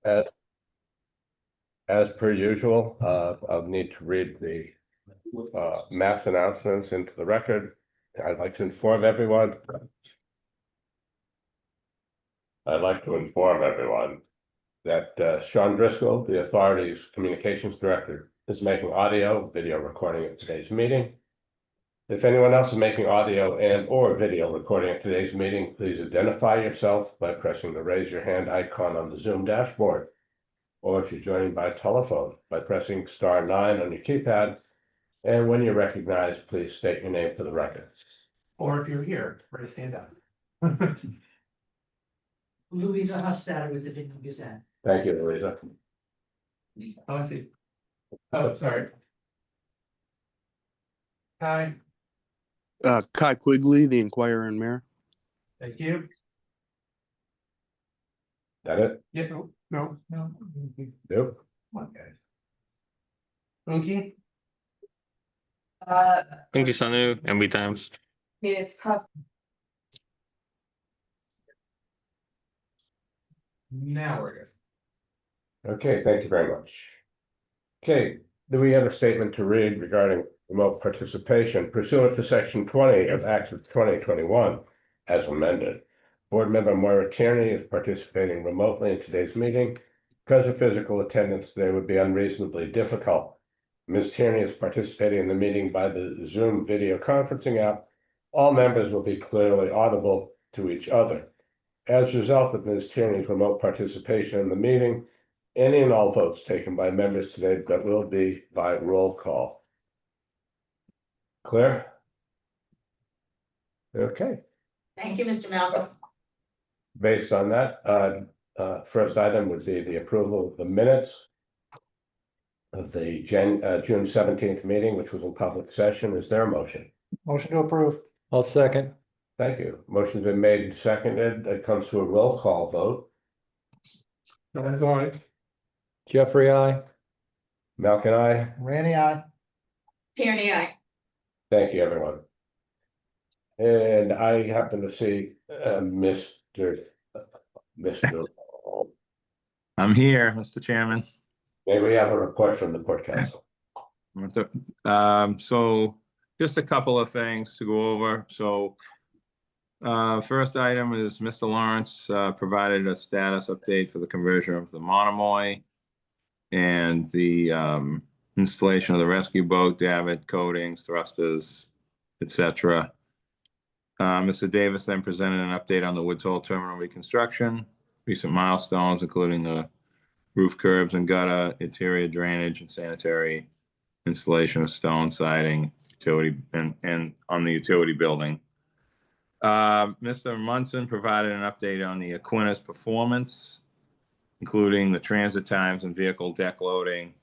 As, as per usual, I'll need to read the mass announcements into the record. I'd like to inform everyone. That Sean Driscoll, the authority's communications director, is making audio, video recording of today's meeting. If anyone else is making audio and or video recording of today's meeting, please identify yourself by pressing the raise your hand icon on the Zoom dashboard. Or if you're joining by telephone, by pressing *9 on your keypad. And when you're recognized, please state your name for the record. Or if you're here, raise stand up. Louisa Hustad with the Digital Gazette. Thank you, Louisa. Oh, I see. Oh, sorry. Hi, Kai Quigley, the Inquirer and Mayor. thank you. That it? Yeah, no. Nope. Come on, guys. Okay. Thank you, Sanu, MB Times. Yeah, it's tough. Now we're good. Okay, thank you very much. Okay, do we have a statement to read regarding remote participation pursuant to section 20 of Acts of 2021 as amended? Board member Moira Tierney is participating remotely in today's meeting because her physical attendance today would be unreasonably difficult. Ms. Tierney is participating in the meeting by the Zoom video conferencing app. All members will be clearly audible to each other. As a result of Ms. Tierney's remote participation in the meeting, any and all votes taken by members today that will be by roll call. Clear? Okay. Thank you, Mr. Malcolm. Based on that, first item would be the approval of the minutes of the June 17th meeting, which was in public session. Is there a motion? Motion to approve. I'll second. Thank you. Motion's been made and seconded. It comes to a roll call vote. That's all right. Jeffrey, I. Malcolm, I. Randy, I. Tierney, aye. Thank you, everyone. And I happen to see Mr. I'm here, Mr. Chairman. May we have a report from the Port Council? So just a couple of things to go over. So first item is Mr. Lawrence provided a status update for the conversion of the Monomoy and the installation of the rescue boat, davit, coatings, thrusters, etc. Mr. Davis then presented an update on the Woods Hole Terminal reconstruction, recent milestones, including the roof curbs and gutter, interior drainage and sanitary installation of stone siding, utility and on the utility building. Mr. Munson provided an update on the Aquinnah's performance, including the transit times and vehicle deck loading,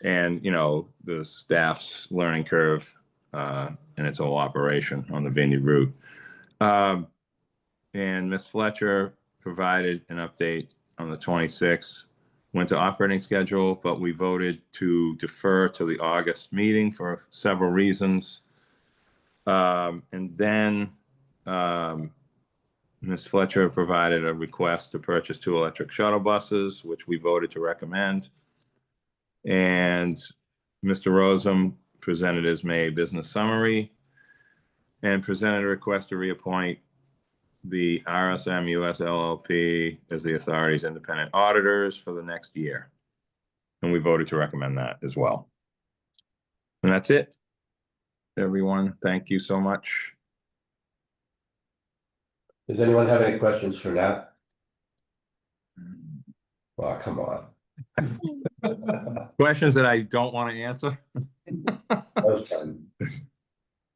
and the staff's learning curve and its whole operation on the Vineyard route. And Ms. Fletcher provided an update on the 26th winter operating schedule, but we voted to defer to the August meeting for several reasons. And then Ms. Fletcher provided a request to purchase 2 electric shuttle buses, which we voted to recommend. And Mr. Rozum presented his May business summary and presented a request to reappoint the RSM US LLP as the authority's independent auditors for the next year. And we voted to recommend that as well. And that's it, everyone. Thank you so much. Does anyone have any questions for Nat? Well, come on. Questions that I don't want to answer?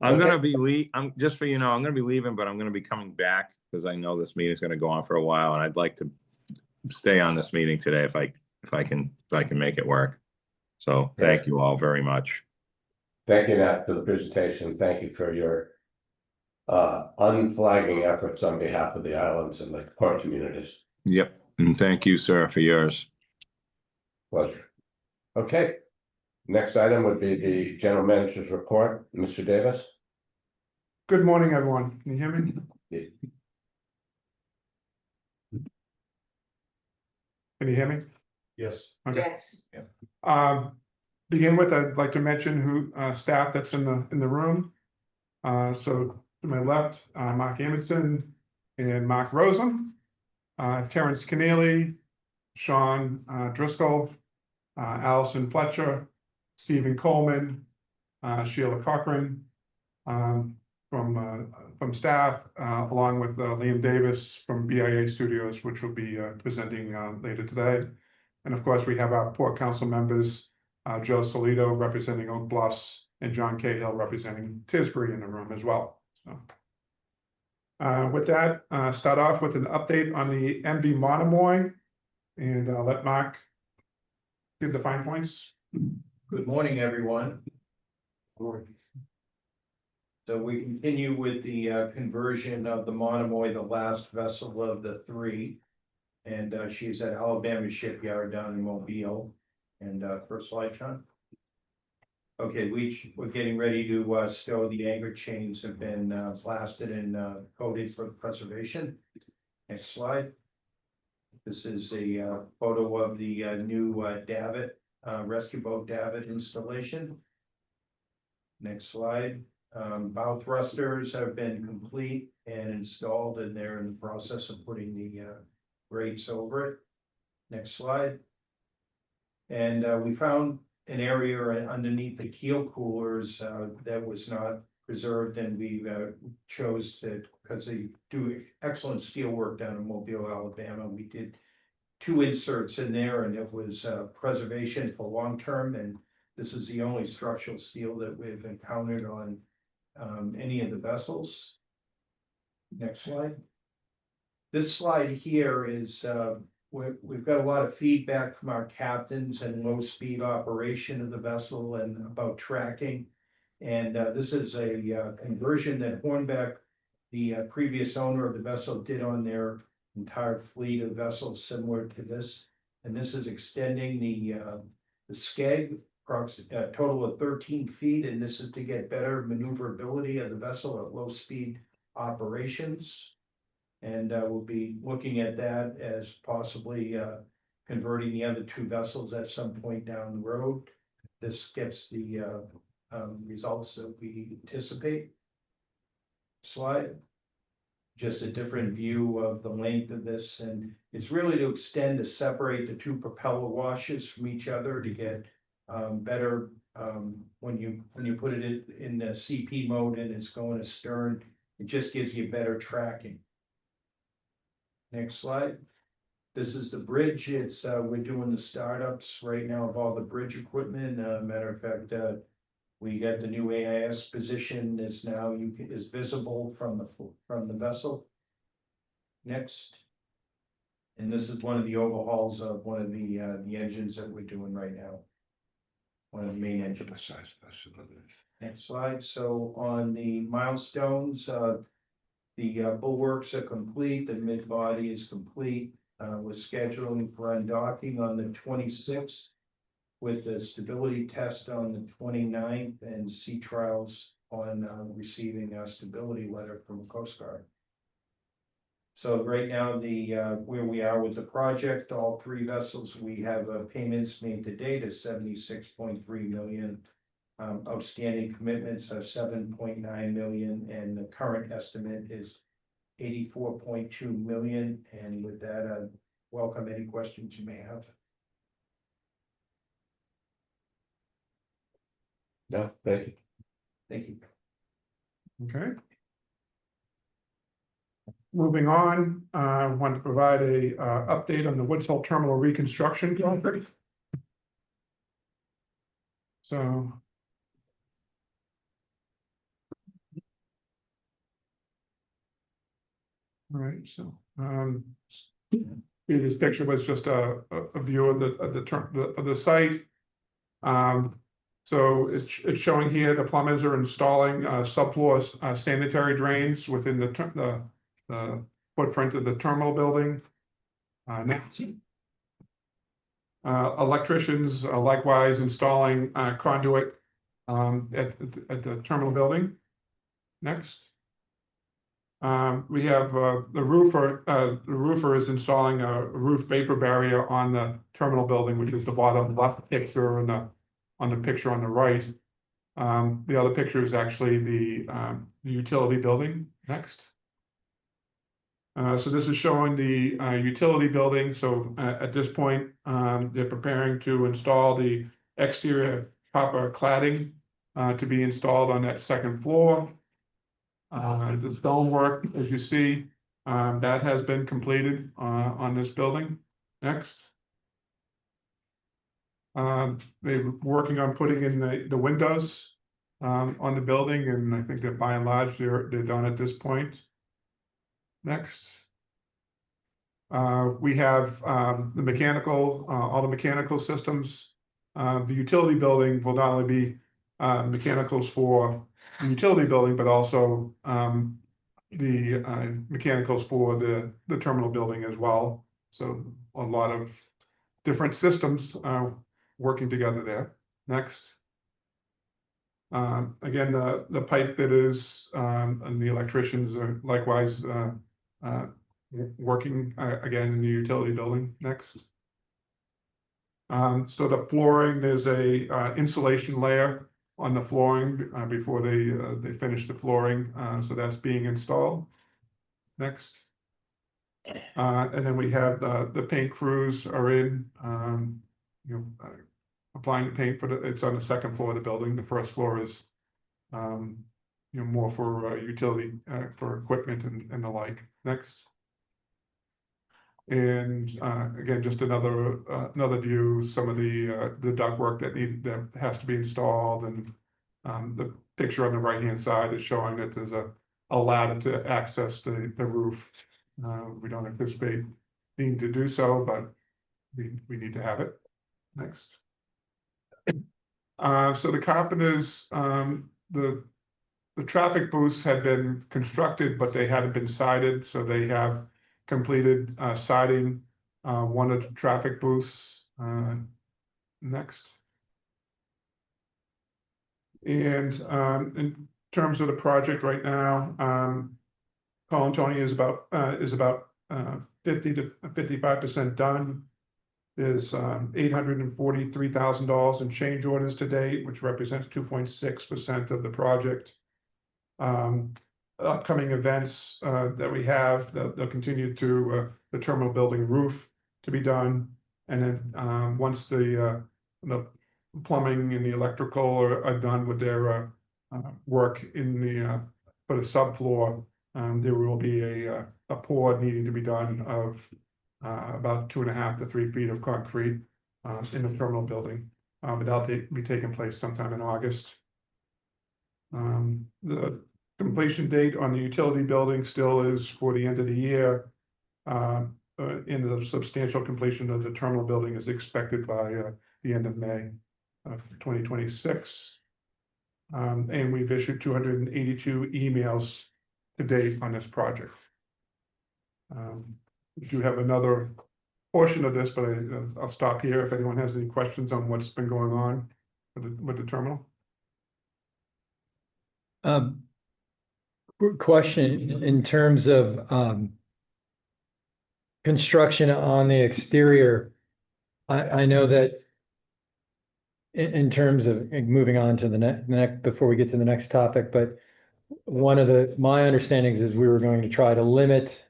I'm going to be I'm just so you know, I'm going to be leaving, but I'm going to be coming back because I know this meeting is going to go on for a while, and I'd like to stay on this meeting today if I can make it work. So thank you all very much. Thank you, Nat, for the presentation. Thank you for your unflagging efforts on behalf of the islands and the port communities. Yep, and thank you, sir, for yours. Pleasure. Okay. Next item would be the general manager's report. Mr. Davis. Good morning, everyone. Can you hear me? Yes. Can you hear me? Yes. Okay. Yes. Begin with, I'd like to mention staff that's in the room. So to my left, Mark Amundson and Mark Rozum, Terrence Keneally, Sean Driscoll, Allison Fletcher, Stephen Coleman, Sheila Cochran, from staff, along with Liam Davis from BIA Studios, which will be presenting later today. And of course, we have our Port Council members, Joe Solito representing Oak Bluffs and John Cahill representing Tisbury in the room as well. So, with that, start off with an update on the MV Monomoy, and I'll let Mark give the fine points. Good morning, everyone. So we continue with the conversion of the Monomoy, the last vessel of the three. And she's at Alabama Shipyard down in Mobile. And first slide, Sean. Okay, we're getting ready to stow. The anchor chains have been blasted and coated for preservation. Next slide. This is a photo of the new davit, rescue boat davit installation. Next slide. Bow thrusters have been complete and installed, and they're in the process of putting the grates over it. Next slide. And we found an area underneath the keel coolers that was not preserved, and we chose to, because they do excellent steel work down in Mobile, Alabama. We did 2 inserts in there, and it was preservation for long term, and this is the only structural steel that we've encountered on any of the vessels. Next slide. This slide here is we've got a lot of feedback from our captains and low speed operation of the vessel and about tracking. And this is a conversion that Hornbeck, the previous owner of the vessel, did on their entire fleet of vessels similar to this. And this is extending the skeg a total of 13 feet, and this is to get better maneuverability of the vessel at low speed operations. And we'll be looking at that as possibly converting the other 2 vessels at some point down the road. This gets the results that we anticipate. Slide. Just a different view of the length of this, and it's really to extend to separate the 2 propeller washers from each other to get better when you put it in the CP mode and it's going astern. It just gives you better tracking. Next slide. This is the bridge. It's we're doing the startups right now of all the bridge equipment. Matter of fact, we got the new AIS position is now is visible from the vessel. Next. And this is one of the overhauls of one of the engines that we're doing right now. One of the main engines. Next slide. So on the milestones, the bulwarks are complete, the mid body is complete. We're scheduling for undocking on the 26th with the stability test on the 29th and sea trials on receiving a stability letter from the Coast Guard. So right now, where we are with the project, all 3 vessels, we have payments made to date of 76.3 million. Outstanding commitments of 7.9 million, and the current estimate is 84.2 million. And with that, I welcome any questions you may have. No, thank you. Thank you. Okay. Moving on, I want to provide a update on the Woods Hole Terminal reconstruction project. So. All right, so this picture was just a view of the site. So it's showing here the plumbers are installing subfloor sanitary drains within the footprint of the terminal building. Next. Electricians are likewise installing conduit at the terminal building. Next. We have, the roofer is installing a roof vapor barrier on the terminal building, which is the bottom left picture and on the picture on the right. The other picture is actually the utility building next. So this is showing the utility building. So at this point, they're preparing to install the exterior copper cladding to be installed on that second floor. The stonework, as you see, that has been completed on this building. Next. They're working on putting in the windows on the building, and I think that by and large, they're done at this point. Next. We have the mechanical, all the mechanical systems. The utility building will not only be mechanicals for the utility building, but also the mechanicals for the terminal building as well. So a lot of different systems working together there. Next. Again, the pipe that is and the electricians are likewise working again in the utility building. Next. So the flooring, there's a insulation layer on the flooring before they finish the flooring, so that's being installed. Next. And then we have the paint crews are in, applying the paint it's on the second floor of the building. The first floor is more for utility for equipment and the like. Next. And again, just another view, some of the ductwork that has to be installed, and the picture on the right hand side is showing that there's a ladder to access the roof. We don't anticipate needing to do so, but we need to have it. Next. So the carpenters, the traffic booths had been constructed, but they hadn't been sided, so they have completed siding one of the traffic booths. Next. And in terms of the project right now, Colin Tony is about 50 to 55% done. There's $843,000 in change orders to date, which represents 2.6% of the project. Upcoming events that we have, they'll continue to the terminal building roof to be done, and then once the plumbing and the electrical are done with their work in the for the subfloor, there will be a pour needing to be done of about 2.5 to 3 feet of concrete in the terminal building, but that'll be taking place sometime in August. The completion date on the utility building still is for the end of the year. In the substantial completion of the terminal building is expected by the end of May of 2026. And we've issued 282 emails to date on this project. We do have another portion of this, but I'll stop here if anyone has any questions on what's been going on with the terminal. Question in terms of construction on the exterior. I know that in terms of moving on to the next before we get to the next topic, but one of my understandings is we were going to try to limit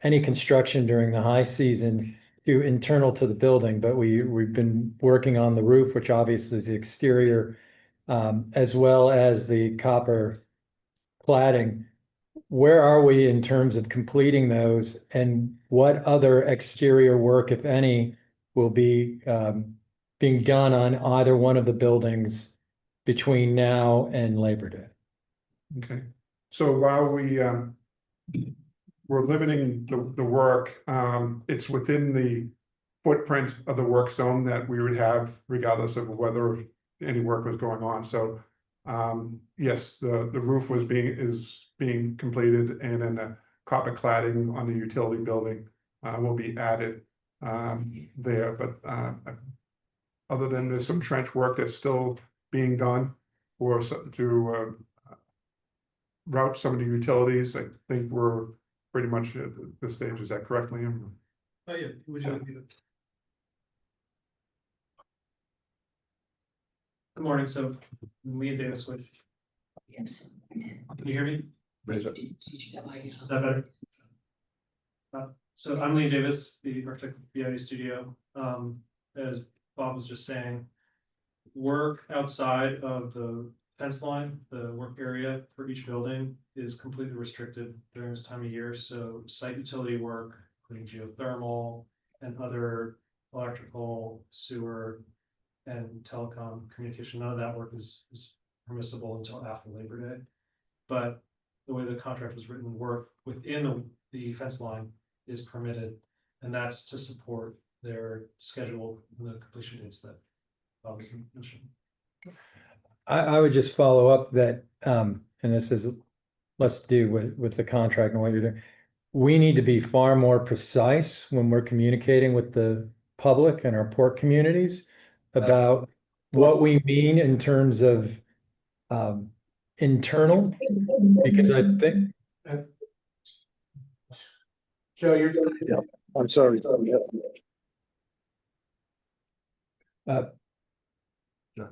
any construction during the high season to internal to the building, but we've been working on the roof, which obviously is the exterior, as well as the copper cladding. Where are we in terms of completing those, and what other exterior work, if any, will be being done on either one of the buildings between now and Labor Day? Okay, so while we're limiting the work, it's within the footprint of the work zone that we would have regardless of whether any work was going on. So yes, the roof is being completed, and then the copper cladding on the utility building will be added there. But other than there's some trench work that's still being done to route some of the utilities. I think we're pretty much at this stage. Is that correct, Liam? Oh, yeah, would you like me to? Good morning, so Liam Davis with, Yes. can you hear me? Raise it. Is that better? So I'm Liam Davis, the architect of BIA Studio. As Bob was just saying, work outside of the fence line, the work area for each building is completely restricted during this time of year. So site utility work, including geothermal and other electrical, sewer, and telecom communication, none of that work is permissible until after Labor Day. But the way the contract was written, work within the fence line is permitted, and that's to support their schedule and the completion dates that Bob was mentioning. I would just follow up that, and this is less to do with the contract and what you're doing. We need to be far more precise when we're communicating with the public and our port communities about what we mean in terms of internal, because I think Joe, you're. I'm sorry.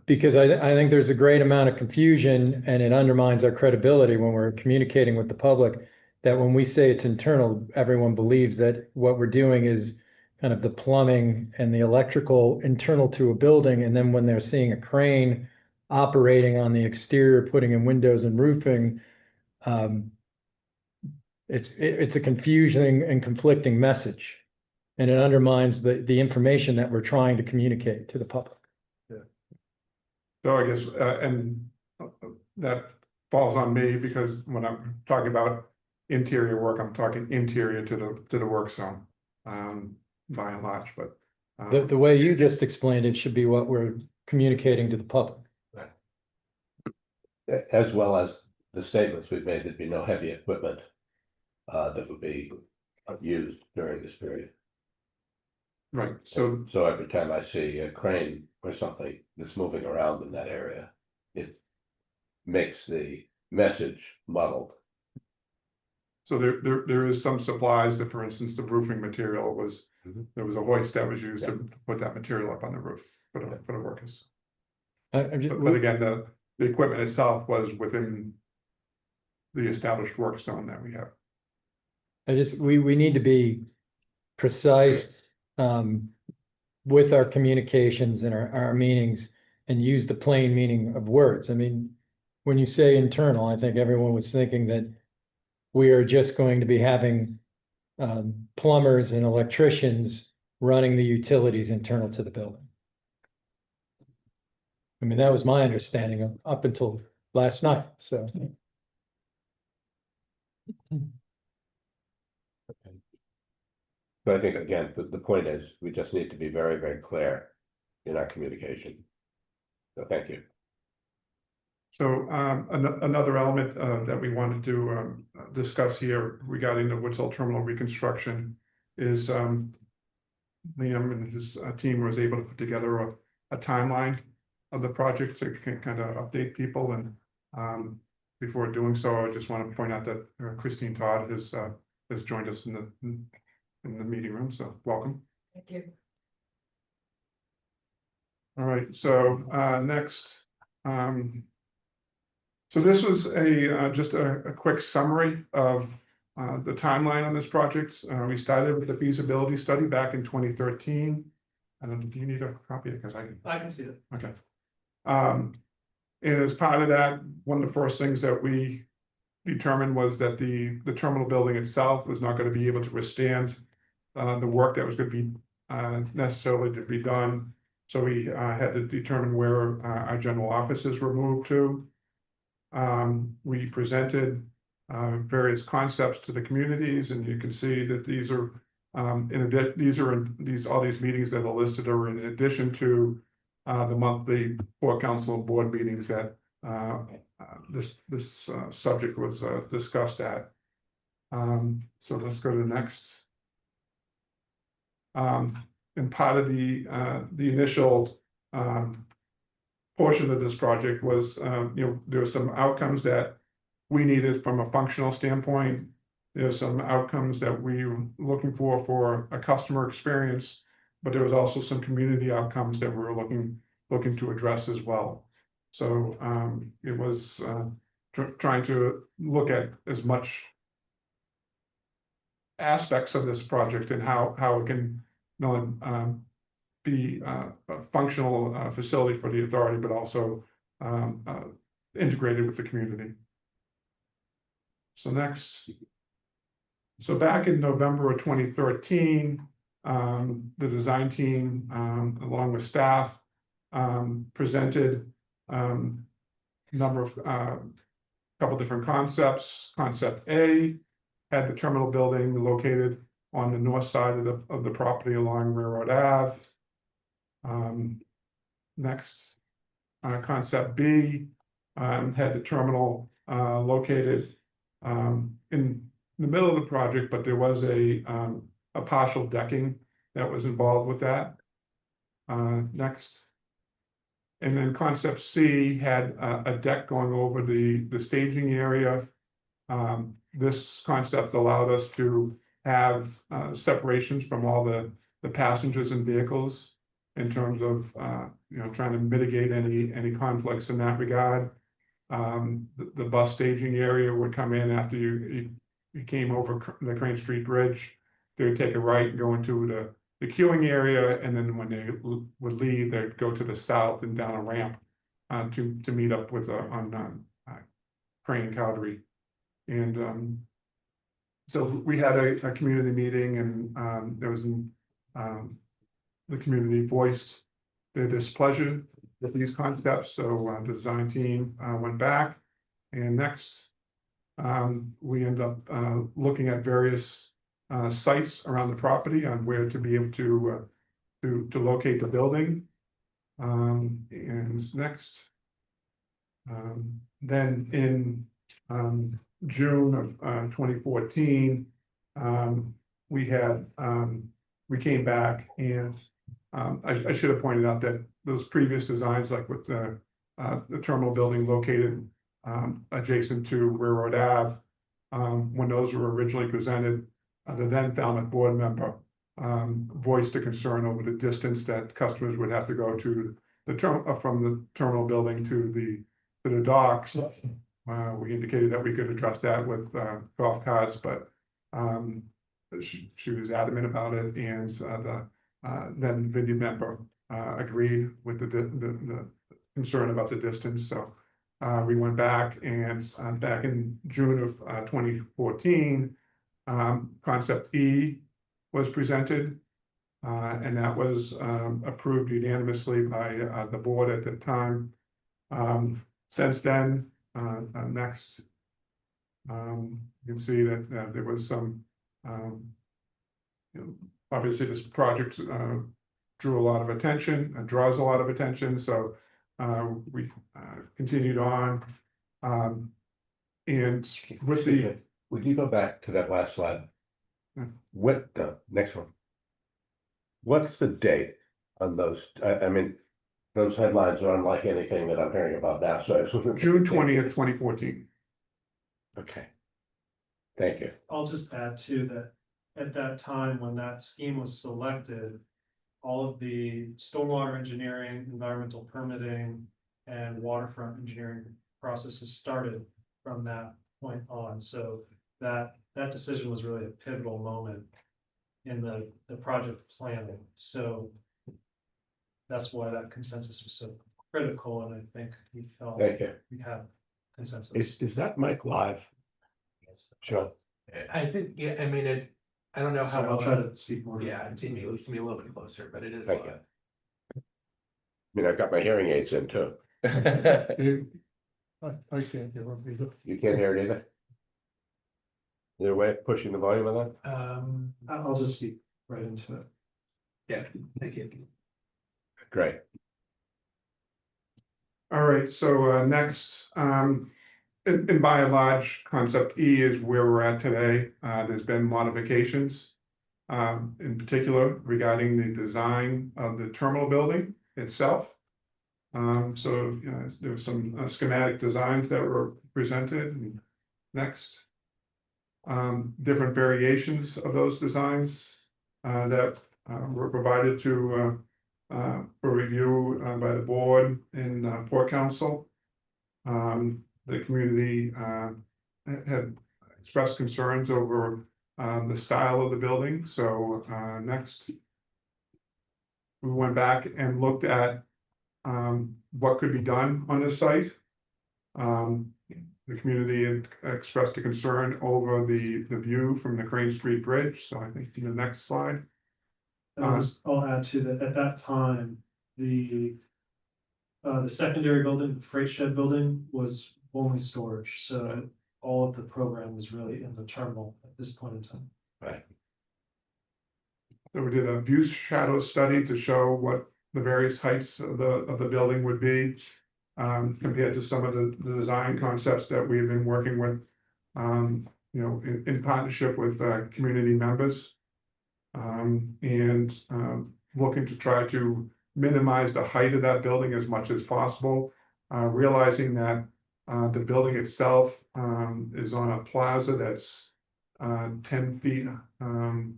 because I think there's a great amount of confusion and it undermines our credibility when we're communicating with the public, that when we say it's internal, everyone believes that what we're doing is kind of the plumbing and the electrical internal to a building. And then when they're seeing a crane operating on the exterior, putting in windows and roofing, it's a confusing and conflicting message. And it undermines the information that we're trying to communicate to the public. So I guess, and that falls on me because when I'm talking about interior work, I'm talking interior to the work zone, by and large, but. The way you just explained it should be what we're communicating to the public. As well as the statements we've made, there'd be no heavy equipment that would be used during this period. Right, so, So every time I see a crane or something that's moving around in that area, it makes the message muddled. so there is some supplies that, for instance, the roofing material was, there was a hoist that was used to put that material up on the roof for the workers. But again, the equipment itself was within the established work zone that we have. We need to be precise with our communications and our meanings and use the plain meaning of words. I mean, when you say internal, I think everyone was thinking that we are just going to be having plumbers and electricians running the utilities internal to the building. I mean, that was my understanding up until last night, so. So I think, again, the point is, we just need to be very, very clear in our communication. So thank you. So another element that we wanted to discuss here regarding the Woods Hole Terminal reconstruction is Liam and his team was able to put together a timeline of the project to kind of update people. And before doing so, I just want to point out that Christine Todd has joined us in the meeting room, so welcome. Thank you. All right, so next, so this was just a quick summary of the timeline on this project. We started with the feasibility study back in 2013. I don't know, do you need a copy? Because I can see it. okay. And as part of that, one of the first things that we determined was that the terminal building itself was not going to be able to withstand the work that was going to be necessarily to be done. So we had to determine where our general offices were moved to. We presented various concepts to the communities, and you can see that these are all these meetings that are listed are in addition to the monthly Port Council and board meetings that this subject was discussed at. So let's go to the next. And part of the initial portion of this project was, there were some outcomes that we needed from a functional standpoint. There's some outcomes that we were looking for a customer experience, but there was also some community outcomes that we were looking to address as well. So it was trying to look at as much aspects of this project and how it can not be a functional facility for the authority, but also integrated with the community. So next. So back in November of 2013, the design team, along with staff, presented number of couple different concepts. Concept A had the terminal building located on the north side of the property along Railroad Ave. Next, concept B had the terminal located in the middle of the project, but there was a partial decking that was involved with that. Next. And then concept C had a deck going over the staging area. This concept allowed us to have separations from all the passengers and vehicles in terms of trying to mitigate any conflicts in that regard. The bus staging area would come in after you came over the Crane Street Bridge. They would take a right and go into the queuing area, and then when they would leave, they'd go to the south and down a ramp to meet up with on Crane and Calgary. And so we had a community meeting, and there was the community voiced their displeasure with these concepts. So the design team went back, and next we ended up looking at various sites around the property on where to be able to locate the building. And next, then in June of 2014, we came back, and I should have pointed out that those previous designs, like with the terminal building located adjacent to Railroad Ave, when those were originally presented, the then Falmouth board member voiced a concern over the distance that customers would have to go to from the terminal building to the docks. We indicated that we could address that with golf carts, but she was adamant about it, and the then vineyard member agreed with the concern about the distance. So we went back, and back in June of 2014, concept E was presented, and that was approved unanimously by the board at the time. Since then, next, you can see that there was some, obviously this project drew a lot of attention and draws a lot of attention. So we continued on, and with the. Would you go back to that last slide? What the next one? What's the date on those? I mean, those headlines are unlike anything that I'm hearing about now. So June 20th, 2014. Okay. Thank you. I'll just add too that at that time when that scheme was selected, all of the stormwater engineering, environmental permitting, and waterfront engineering processes started from that point on. So that decision was really a pivotal moment in the project planning. So that's why that consensus was so critical, and I think we felt Thank you. we have consensus. Is that mic live? Sean? I think, yeah, I mean, I don't know how So I'll well. try to speak more. Yeah, it needs to be a little bit closer, but it is. Thank you. I mean, I've got my hearing aids in too. I can't hear what we do. You can't hear it either? Is there a way of pushing the volume of that? I'll just speak right into it. Yeah, thank you. Great. All right, so next, and by and large, concept E is where we're at today. There's been modifications, in particular regarding the design of the terminal building itself. So there were some schematic designs that were presented, Next. Different variations of those designs that were provided to for review by the board and Port Council. The community had expressed concerns over the style of the building, so next. We went back and looked at what could be done on this site. The community had expressed a concern over the view from the Crane Street Bridge, so I think in the next slide. I'll add to that, at that time, the secondary building, the freight shed building was only storage, so all of the program was really in the terminal at this point in time. Right. So we did a view shadow study to show what the various heights of the building would be. Compared to some of the design concepts that we've been working with. In partnership with community members. Looking to try to minimize the height of that building as much as possible. Realizing that the building itself is on a plaza that's 10 feet. 10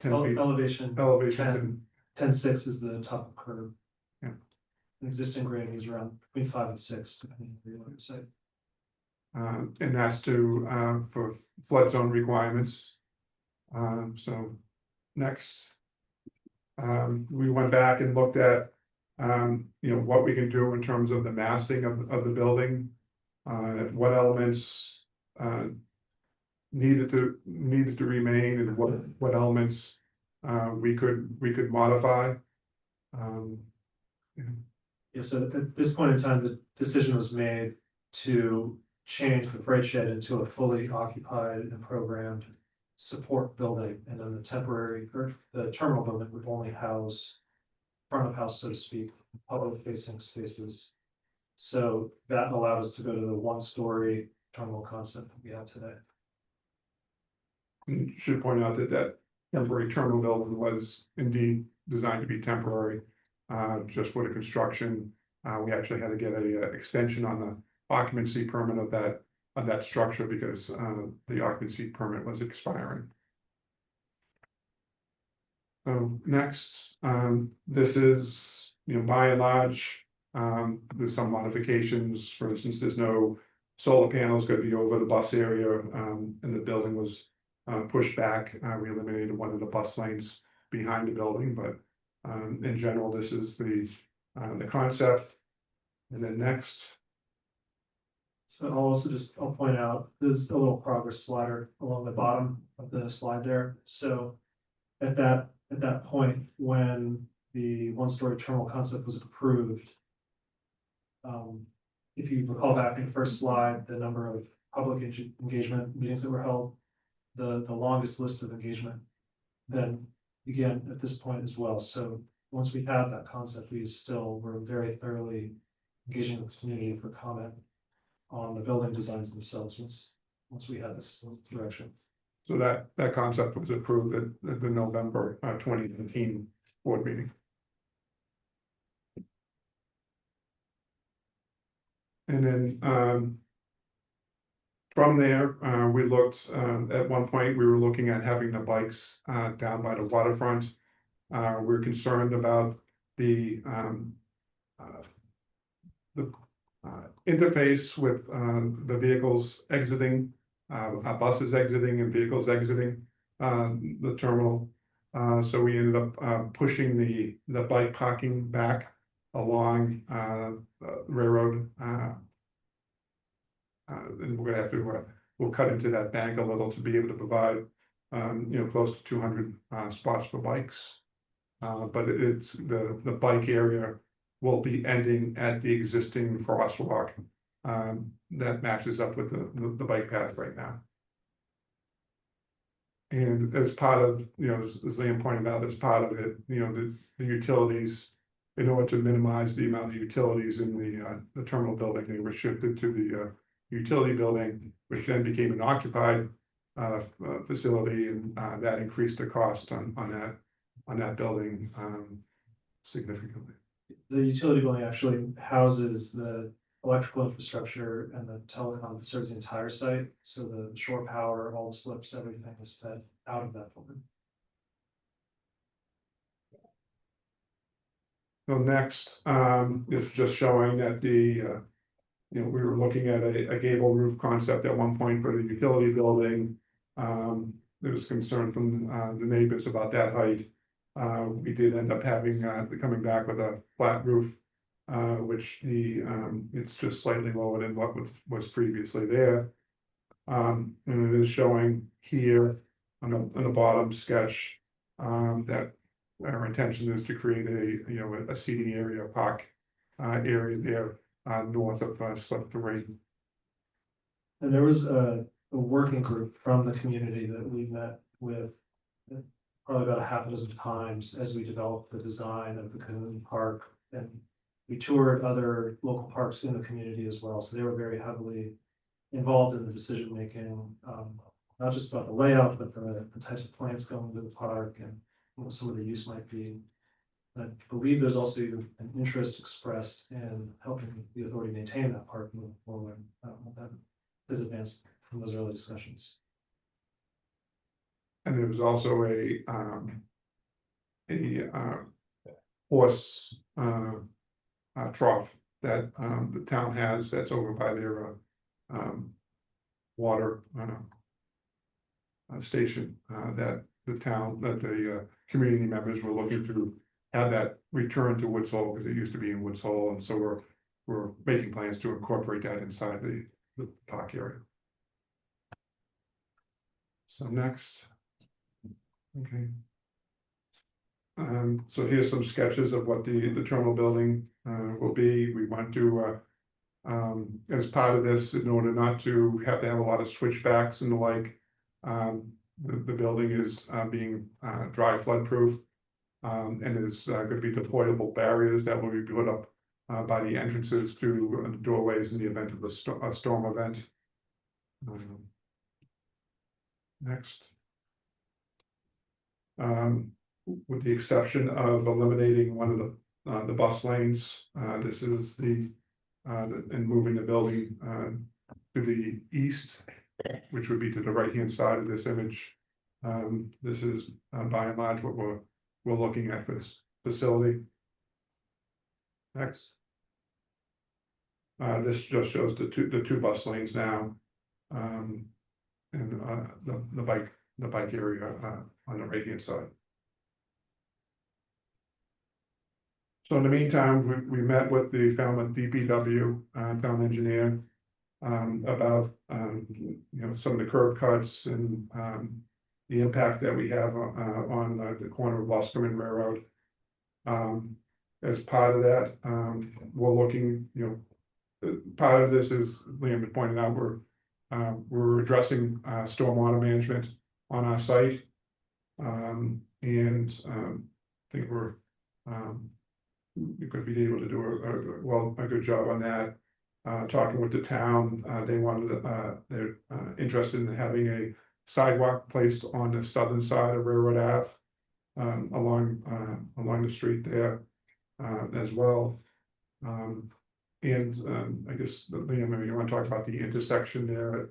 feet Elevation. elevation. 10.6 is the top of curve. Yeah. An existing grading is around between 5 and 6, depending on the other site. And that's to for flood zone requirements. So next. We went back and looked at what we can do in terms of the massing of the building. What elements needed to remain and what elements we could modify. Yeah, so at this point in time, the decision was made to change the freight shed into a fully occupied and programmed support building, and then the temporary or the terminal building would only house front of house, so to speak, public facing spaces. So that allowed us to go to the 1-story terminal concept that we have today. Should point out that temporary terminal building was indeed designed to be temporary. Just for the construction, we actually had to get a extension on the occupancy permit of that structure because the occupancy permit was expiring. So next, this is, by and large, there's some modifications. For instance, there's no solar panels going to be over the bus area, and the building was pushed back. We eliminated one of the bus lanes behind the building, but in general, this is the concept. And then next. So I'll point out, there's a little progress slider along the bottom of the slide there. So at that point, when the 1-story terminal concept was approved, if you recall back in the first slide, the number of public engagement meetings that were held, the longest list of engagement then began at this point as well. So once we had that concept, we still were very thoroughly engaging with the community for comment on the building designs themselves once we had this direction. So that concept was approved at the November 2019 board meeting. And then from there, we looked at one point, we were looking at having the bikes down by the waterfront. We're concerned about the interface with the vehicles exiting, buses exiting and vehicles exiting the terminal. So we ended up pushing the bike parking back along railroad. And we're gonna have to we'll cut into that bank a little to be able to provide close to 200 spots for bikes. But it's the bike area will be ending at the existing crosswalk that matches up with the bike path right now. And as part of, as Liam pointed out, as part of it, the utilities, in order to minimize the amount of utilities in the terminal building, they were shifted to the utility building, which then became an occupied facility, and that increased the cost on that building significantly. The utility building actually houses the electrical infrastructure and the telecom that serves the entire site. So the shore power, all the slips, everything is fed out of that building. So next, is just showing that we were looking at a gable roof concept at one point for the utility building. There was concern from, the neighbors about that height. We did end up having, coming back with a flat roof, which it's just slightly lower than what was previously there. And it is showing here on the bottom sketch, that our intention is to create a seating area, park, area there, north of, slip 3. And there was a working group from the community that we met with probably about a half a dozen times as we developed the design of the community park. And we toured other local parks in the community as well. So they were very heavily involved in the decision making, not just about the layout, but the types of plants going into the park and what some of the use might be. I believe there's also even an interest expressed in helping the authority maintain that park moving forward. That is advanced from those early discussions. And there was also a horse trough that the town has that's over by their water station, that the community members were looking to have that return to Woods Hole, because it used to be in Woods Hole, and so we're making plans to incorporate that inside the park area. So next. Okay. So here's some sketches of what the terminal building will be. We want to as part of this, in order not to have a lot of switchbacks and the like, the building is being dry flood proof. And there's going to be deployable barriers that will be put up by the entrances to the doorways in the event of a storm event. Next. With the exception of eliminating one of the bus lanes, this is and moving the building to the east, which would be to the right-hand side of this image. This is by and large what we're looking at for this facility. Next. This just shows the two bus lanes now, and the bike area on the right-hand side. So in the meantime, we met with the Falmouth DPW town engineer about some of the curb cuts and the impact that we have on the corner of Luscombe and Railroad. As part of that, we're looking, part of this is, Liam had pointed out, we're addressing stormwater management on our site. And I think we're going to be able to do a good job on that. Talking with the town, they're interested in having a sidewalk placed on the southern side of Railroad Ave, along the street there, as well. I guess, Liam, maybe you want to talk about the intersection there at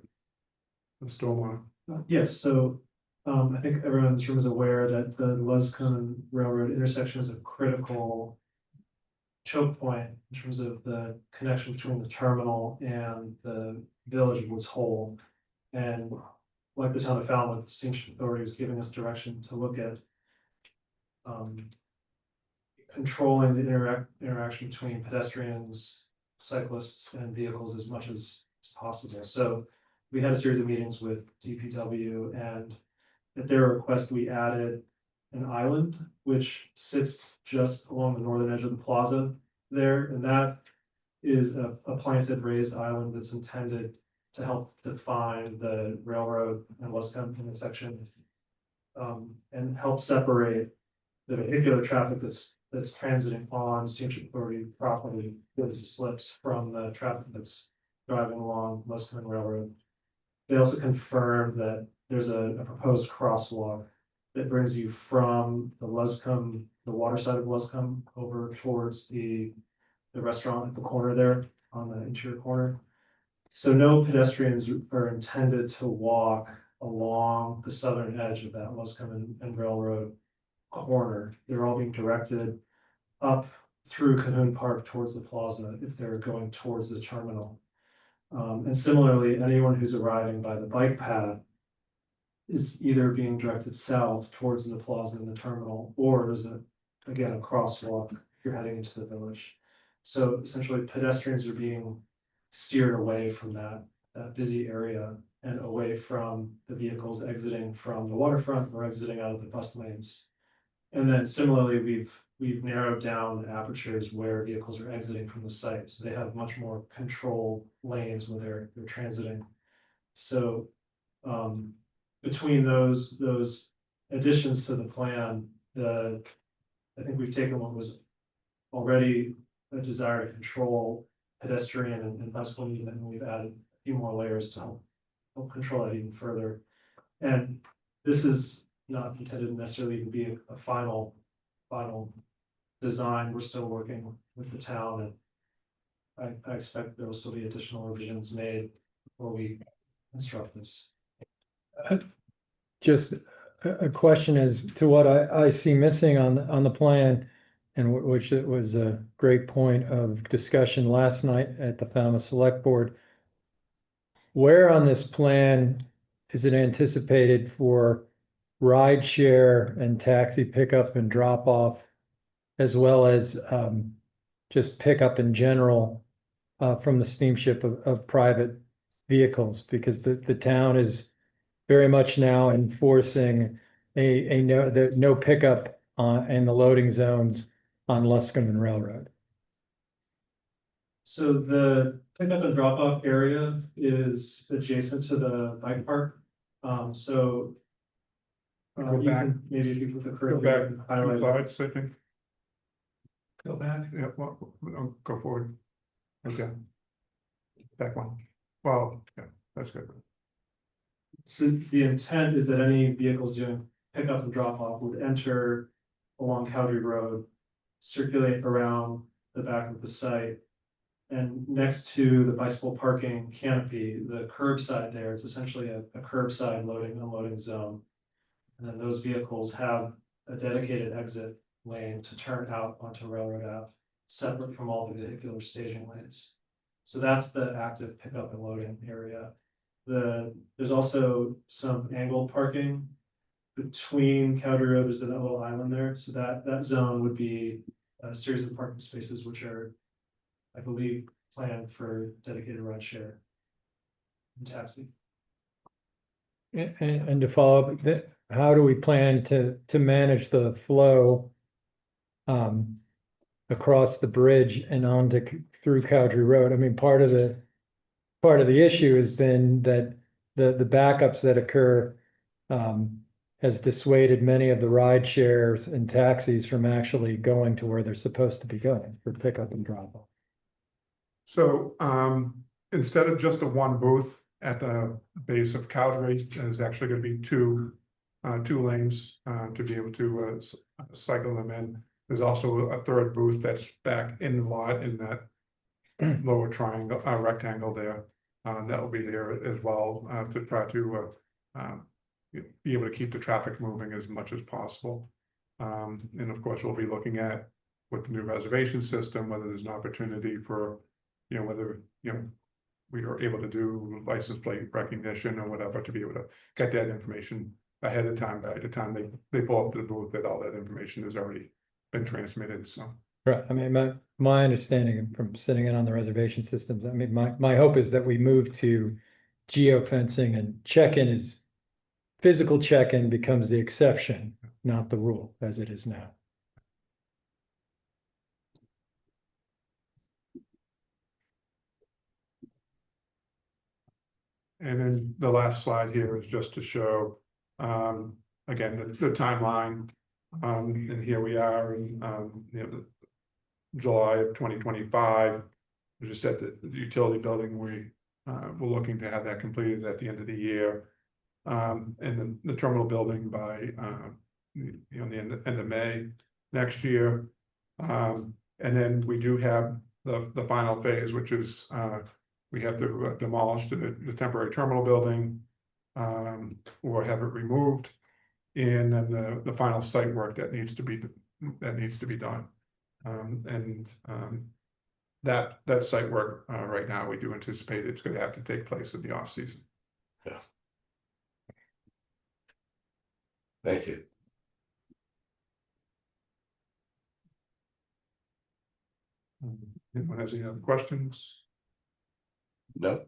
the stormwater. Yes, so I think everyone in this room is aware that the Luscombe Railroad intersection is a critical choke point in terms of the connection between the terminal and the village of Woods Hole. And like the town of Falmouth, the Steamship Authority was giving us direction to look at controlling the interaction between pedestrians, cyclists, and vehicles as much as possible. So we had a series of meetings with DPW, and at their request, we added an island which sits just along the northern edge of the plaza there, and that is a planted raised island that's intended to help define the railroad and Luscombe intersection, and help separate the vehicular traffic that's transiting on Steamship Authority property with slips from the traffic that's driving along Luscombe Railroad. They also confirmed that there's a proposed crosswalk that brings you from the water side of Luscombe over towards the restaurant at the corner there on the interior corner. So no pedestrians are intended to walk along the southern edge of that Luscombe and Railroad corner. They're all being directed up through Cahoon Park towards the plaza if they're going towards the terminal. And similarly, anyone who's arriving by the bike path is either being directed south towards the plaza and the terminal, or there's again, a crosswalk if you're heading into the village. So essentially pedestrians are being steered away from that busy area and away from the vehicles exiting from the waterfront or exiting out of the bus lanes. And then similarly, we've narrowed down the apertures where vehicles are exiting from the site, so they have much more control lanes where they're transiting. So between those additions to the plan, I think we've taken what was already a desire to control pedestrian and bicycle movement, and we've added a few more layers to help control that even further. And this is not intended to necessarily even be a final design. We're still working with the town, and I expect there will still be additional revisions made before we construct this. Just a question as to what I see missing on the plan, and which it was a great point of discussion last night at the Falmouth Select Board. Where on this plan is it anticipated for ride share and taxi pickup and drop off, as well as just pickup in general from the steamship of private vehicles? Because the town is very much now enforcing a no pickup in the loading zones on Luscombe and Railroad. So the pickup and drop off area is adjacent to the bike park. So Go you back. can, maybe if you put the Go curve back here, two highlight. slides, I think. Go back. Yeah, well, go forward. Okay. Back one. Well, yeah, that's good. So the intent is that any vehicles doing pickup and drop off would enter along Cowdrey Road, circulate around the back of the site. And next to the bicycle parking canopy, the curbside there, it's essentially a curbside loading, unloading zone. And then those vehicles have a dedicated exit lane to turn out onto Railroad Ave, separate from all the vehicular staging lanes. So that's the active pickup and loading area. There's also some angled parking between Cowdrey Road, there's that little island there, so that zone would be a series of parking spaces which are, I believe, planned for dedicated ride share and taxi. And to follow up, how do we plan to manage the flow across the bridge and through Cowdrey Road? I mean, part of the issue has been that the backups that occur has dissuaded many of the ride shares and taxis from actually going to where they're supposed to be going for pickup and drop off. So instead of just a one booth at the base of Cowdrey, there's actually going to be two lanes to be able to cycle them in. There's also a third booth that's back in the lot in that lower triangle, rectangle there. That will be there as well to try to be able to keep the traffic moving as much as possible. And of course, we'll be looking at with the new reservation system, whether there's an opportunity for, whether, we are able to do license plate recognition or whatever to be able to get that information ahead of time. By the time they pull up to the booth, that all that information has already been transmitted, so. Right, I mean, my understanding from sitting in on the reservation systems, I mean, my hope is that we move to geofencing and check-in is, physical check-in becomes the exception, not the rule, as it is now. And then the last slide here is just to show, again, the timeline. And here we are in, July of 2025. We just said that the utility building, we're looking to have that completed at the end of the year. And then the terminal building by, the end of May next year. And then we do have the final phase, which is, we have to demolish the temporary terminal building. Or have it removed. And then the final site work that needs to be done. That site work, right now, we do anticipate it's gonna have to take place in the off season. Thank you. Anyone has any other questions? No,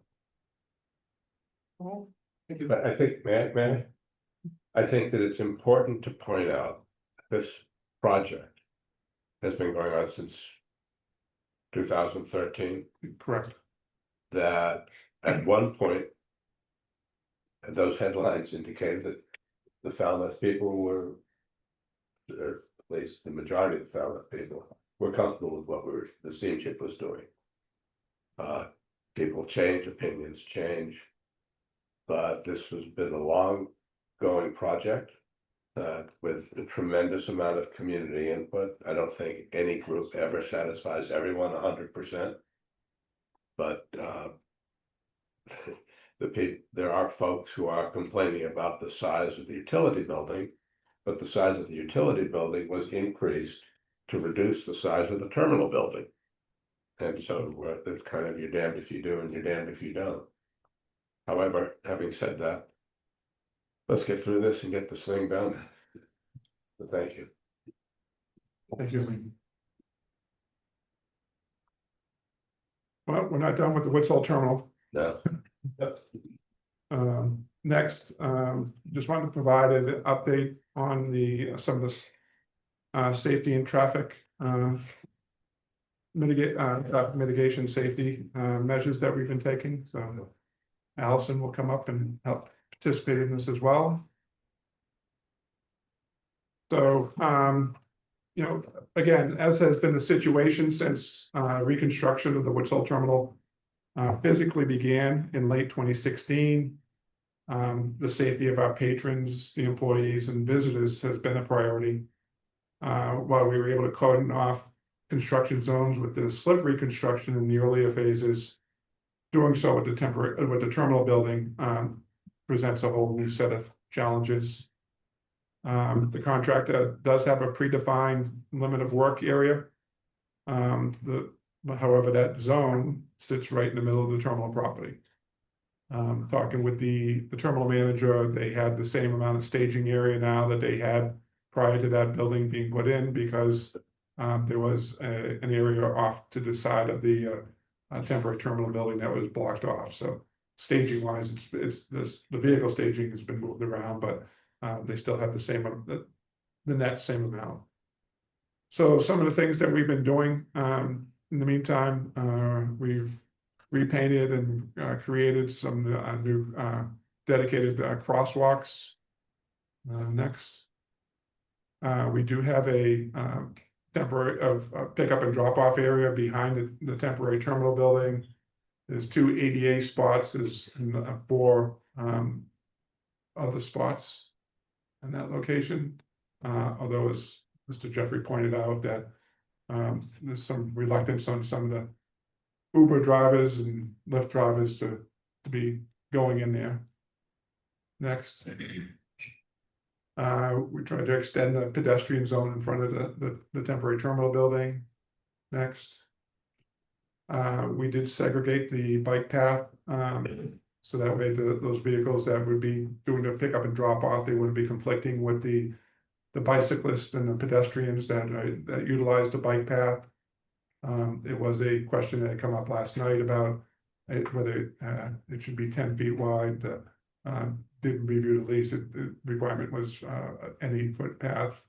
Thank you. but I think, I think that it's important to point out this project has been going on since 2013, Correct. that at one point those headlines indicated that the Falmouth people were, or at least the majority of the Falmouth people, were comfortable with what the steamship was doing. People change, opinions change, but this has been a long-going project with a tremendous amount of community input. I don't think any group ever satisfies everyone 100%. But there are folks who are complaining about the size of the utility building, but the size of the utility building was increased to reduce the size of the terminal building. And so it's kind of you're damned if you do and you're damned if you don't. However, having said that, let's get through this and get this thing done. So thank you. Thank you. Well, we're not done with the Woodsall terminal. No. Next, just wanted to provide an update on some of this safety and traffic mitigation safety measures that we've been taking. So Allison will come up and help participate in this as well. So, you know, again, as has been the situation since reconstruction of the Woodsall terminal physically began in late 2016, the safety of our patrons, the employees and visitors has been a priority. While we were able to cordon off construction zones with the slip reconstruction in the earlier phases, doing so with the terminal building presents a whole new set of challenges. The contractor does have a predefined limit of work area. However, that zone sits right in the middle of the terminal property. Talking with the terminal manager, they had the same amount of staging area now that they had prior to that building being put in, because there was an area off to the side of the temporary terminal building that was blocked off. So staging wise, the vehicle staging has been moved around, but they still have the same, the net same amount. So some of the things that we've been doing in the meantime, we've repainted and created some new dedicated crosswalks. Next, we do have a temporary pickup and drop off area behind the temporary terminal building. There's 2 ADA spots, there's 4 other spots in that location. Although, as Mr. Jeffrey pointed out, that there's some reluctance on some of the Uber drivers and Lyft drivers to be going in there. Next. We tried to extend the pedestrian zone in front of the temporary terminal building. Next. We did segregate the bike path, so that way those vehicles that would be doing the pickup and drop off, they wouldn't be conflicting with the bicyclists and the pedestrians that utilize the bike path. It was a question that had come up last night about whether it should be 10 feet wide. Didn't review the lease. The requirement was an 8-foot path.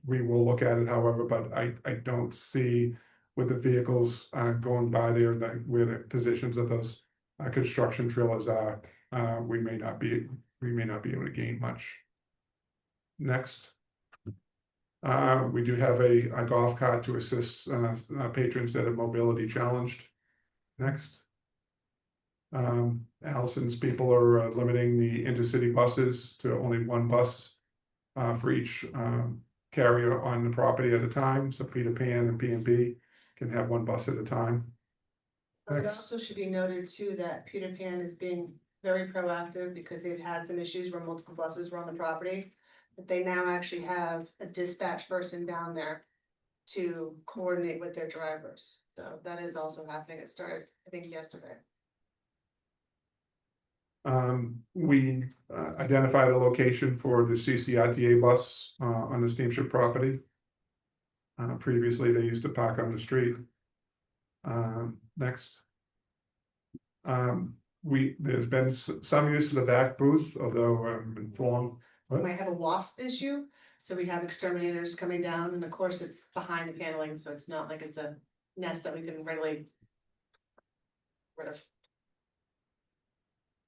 We will look at it, however, but I don't see with the vehicles going by there, where the positions of those construction trailers are, we may not be able to gain much. Next. We do have a golf cart to assist patrons that are mobility challenged. Next. Allison's people are limiting the intercity buses to only 1 bus for each carrier on the property at a time, so Peter Pan and P&B. can have one bus at a time. It Next. also should be noted too that Peter Pan is being very proactive because they've had some issues where multiple buses were on the property. But they now actually have a dispatch person down there to coordinate with their drivers. So that is also happening. It started, I think, yesterday. We identified a location for the CCRTA bus on the steamship property. Previously, they used to park on the street. Next. There's been some use of the back booth, although I'm informed. We might have a wasp issue, so we have exterminators coming down, and of course, it's behind the paneling, so it's not like it's a nest that we can readily rid of.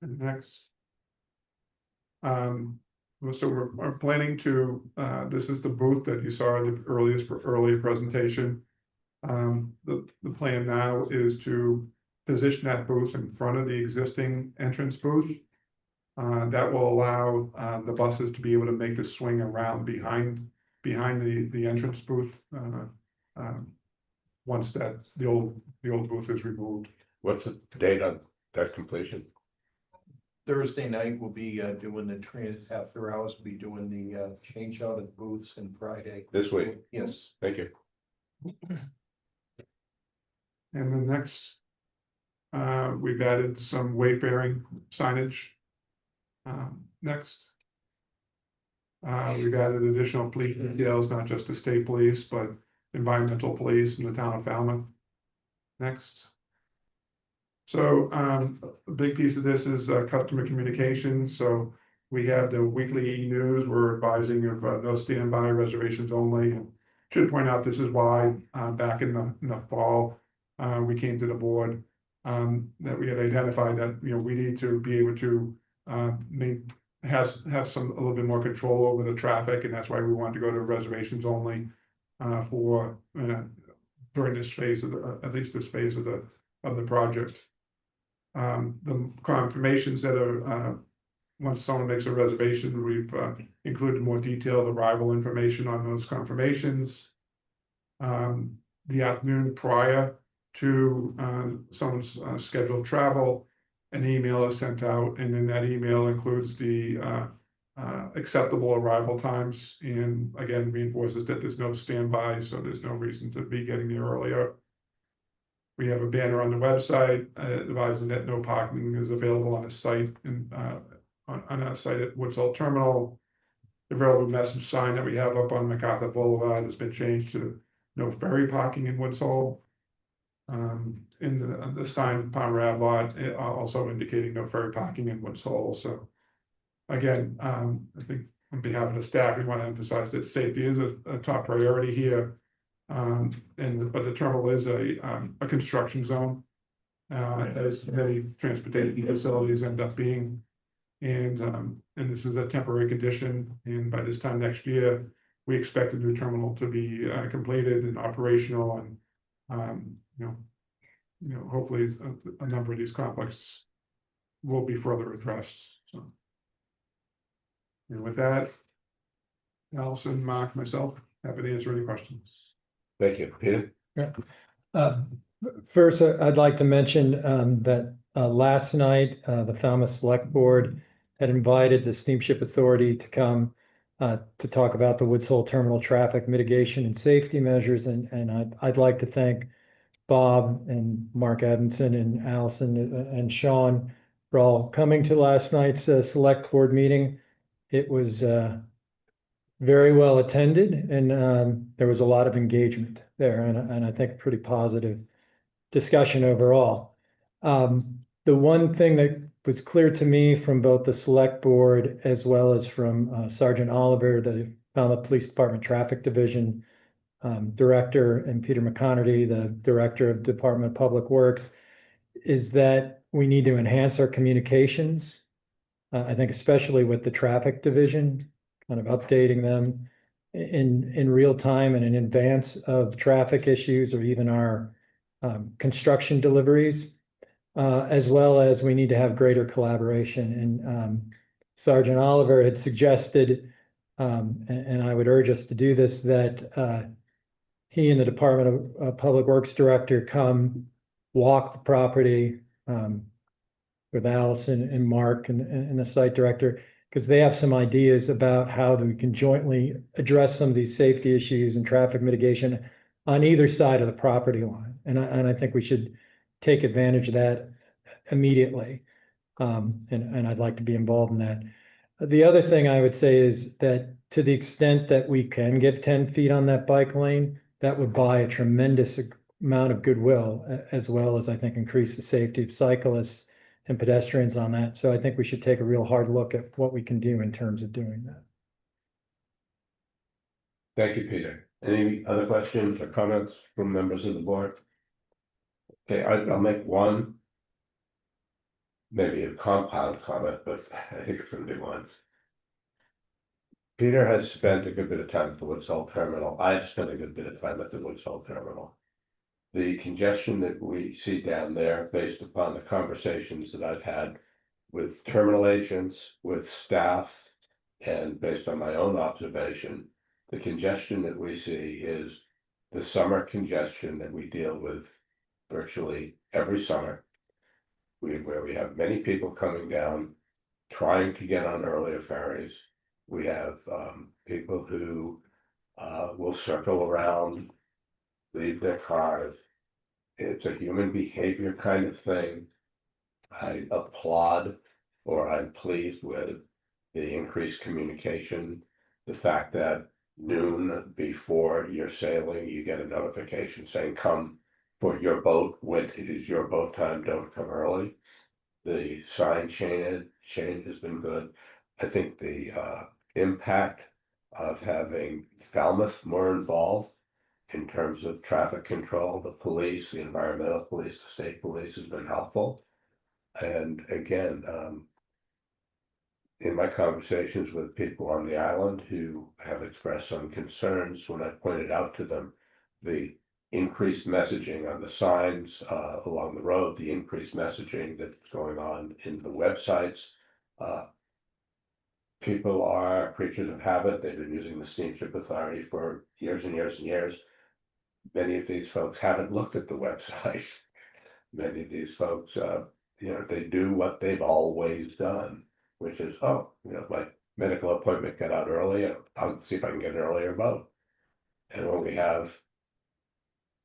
And next. So we're planning to, this is the booth that you saw in the earlier presentation. The plan now is to position that booth in front of the existing entrance booth. That will allow the buses to be able to make the swing around behind the entrance booth. Once the old booth is removed. What's the date on that completion? Thursday night, we'll be doing the after hours, we'll be doing the change out of booths, and Friday. This week? Yes. Thank you. And then next. We've added some wayfaring signage. Next. We've added additional police details, not just the state police, but environmental police in the town of Falmouth. Next. So, a big piece of this is customer communication. So we have the weekly news. We're advising of no standby reservations only. And should point out this is why back in the fall we came to the board that we had identified that we need to be able to have some a little bit more control over the traffic, and that's why we wanted to go to reservations only for during this phase of at least this phase of the project. The confirmations that are once someone makes a reservation, we've included more detailed arrival information on those confirmations. The afternoon prior to someone's scheduled travel, an email is sent out, and then that email includes the acceptable arrival times, and again reinforces that there's no standby, so there's no reason to be getting there earlier. We have a banner on the website advising that no parking is available on the site and on our site at Woods Hole Terminal. The available message sign that we have up on MacArthur Boulevard has been changed to no ferry parking in Woods Hole. In the sign Palmer Ave lot, also indicating no ferry parking in Woods Hole. So again, I think on behalf of the staff, we want to emphasize that safety is a top priority here. But the terminal is a construction zone, as many transportation facilities end up being. And this is a temporary condition, and by this time next year, we expect the new terminal to be completed and operational, and hopefully a number of these conflicts will be further addressed. So, and with that, Allison, Mark, myself, happy to answer any questions. Thank you, Peter. First, I'd like to mention that last night, the Falmouth Select Board had invited the Steamship Authority to come to talk about the Woods Hole Terminal traffic mitigation and safety measures. And I'd like to thank Bob and Mark Adamson and Allison and Sean for all coming to last night's Select Board meeting. It was very well attended, and there was a lot of engagement there, and I think a pretty positive discussion overall. The one thing that was clear to me from both the Select Board as well as from Sergeant Oliver, the Falmouth Police Department Traffic Division Director, and Peter McConerty, the Director of Department of Public Works, is that we need to enhance our communications. I think especially with the Traffic Division, kind of updating them in real time and in advance of traffic issues or even our construction deliveries, as well as we need to have greater collaboration. And Sergeant Oliver had suggested, and I would urge us to do this, that he and the Department of Public Works Director come walk the property with Allison and Mark and the site director, because they have some ideas about how we can jointly address some of these safety issues and traffic mitigation on either side of the property line. And I think we should take advantage of that immediately. And I'd like to be involved in that. The other thing I would say is that to the extent that we can give 10 feet on that bike lane, that would buy a tremendous amount of goodwill, as well as I think increase the safety of cyclists and pedestrians on that. So I think we should take a real hard look at what we can do in terms of doing that. Thank you, Peter. Any other questions or comments from members of the board? Okay, I'll make one. Maybe a compound comment, but I think it's gonna be one. Peter has spent a good bit of time at the Woods Hole Terminal. I've spent a good bit of time at the Woods Hole Terminal. The congestion that we see down there, based upon the conversations that I've had with terminal agents, with staff, and based on my own observation, the congestion that we see is the summer congestion that we deal with virtually every summer. Where we have many people coming down, trying to get on earlier ferries. We have people who will circle around, leave their cars. It's a human behavior kind of thing. I applaud, or I'm pleased with, the increased communication. The fact that noon before you're sailing, you get a notification saying, come for your boat when it is your boat time, don't come early. The sign change has been good. I think the impact of having Falmouth more involved in terms of traffic control, the police, the environmental police, the state police has been helpful. And again, in my conversations with people on the island who have expressed some concerns, when I pointed out to them the increased messaging on the signs along the road, the increased messaging that's going on in the websites. People are creatures of habit. They've been using the Steamship Authority for years and years and years. Many of these folks haven't looked at the website. Many of these folks, they do what they've always done, which is, my medical appointment got out early, I'll see if I can get an earlier boat. And when we have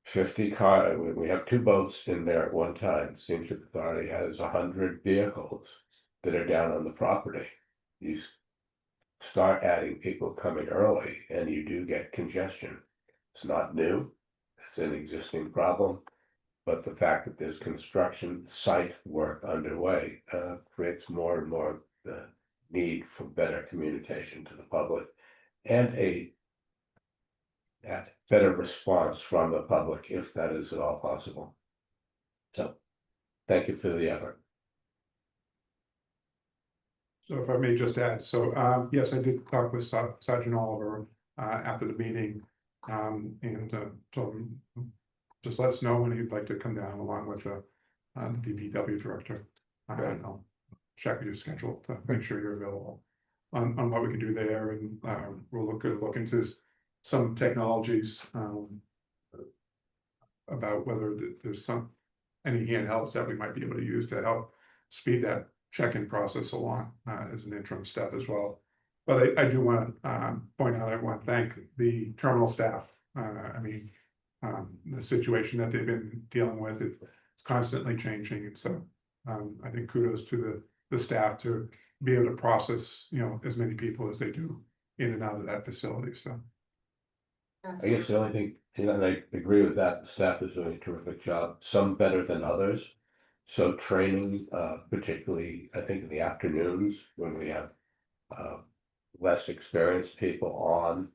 50 cars, we have 2 boats in there at one time. Steamship Authority has 100 vehicles that are down on the property. You start adding people coming early and you do get congestion. It's not new, it's an existing problem, but the fact that there's construction site work underway creates more and more need for better communication to the public and a better response from the public, if that is at all possible. So, thank you for the effort. So if I may just add, so yes, I did talk with Sergeant Oliver after the meeting. And told him, just let us know when you'd like to come down along with the DPW director. And I'll check your schedule to make sure you're available on what we can do there. And we'll look into some technologies about whether there's any handhelds that we might be able to use to help speed that check-in process along as an interim step as well. But I do want to point out, I want to thank the terminal staff. The situation that they've been dealing with, it's constantly changing. And so I think kudos to the staff to be able to process, as many people as they do in and out of that facility. So I guess the only thing, and I agree with that, the staff is doing a terrific job, some better than others. So training, particularly, I think in the afternoons when we have less experienced people on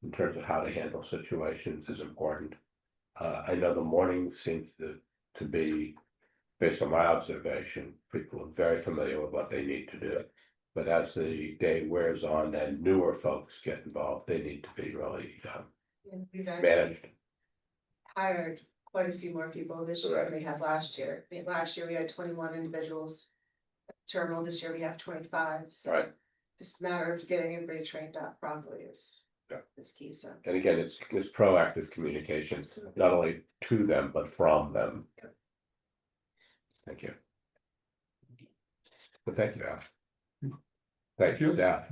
in terms of how to handle situations is important. I know the morning seems to be, based on my observation, people are very familiar with what they need to do. But as the day wears on and newer folks get involved, they need to be really managed. Hired quite a few more people this year than we had last year. Last year we had 21 individuals. Terminal this year we have 25. So Right. just a matter of getting everybody trained up properly is is key, so. And again, it's proactive communications, not only to them, but from them. Thank you. Well, thank you, Al. Thank you, Al.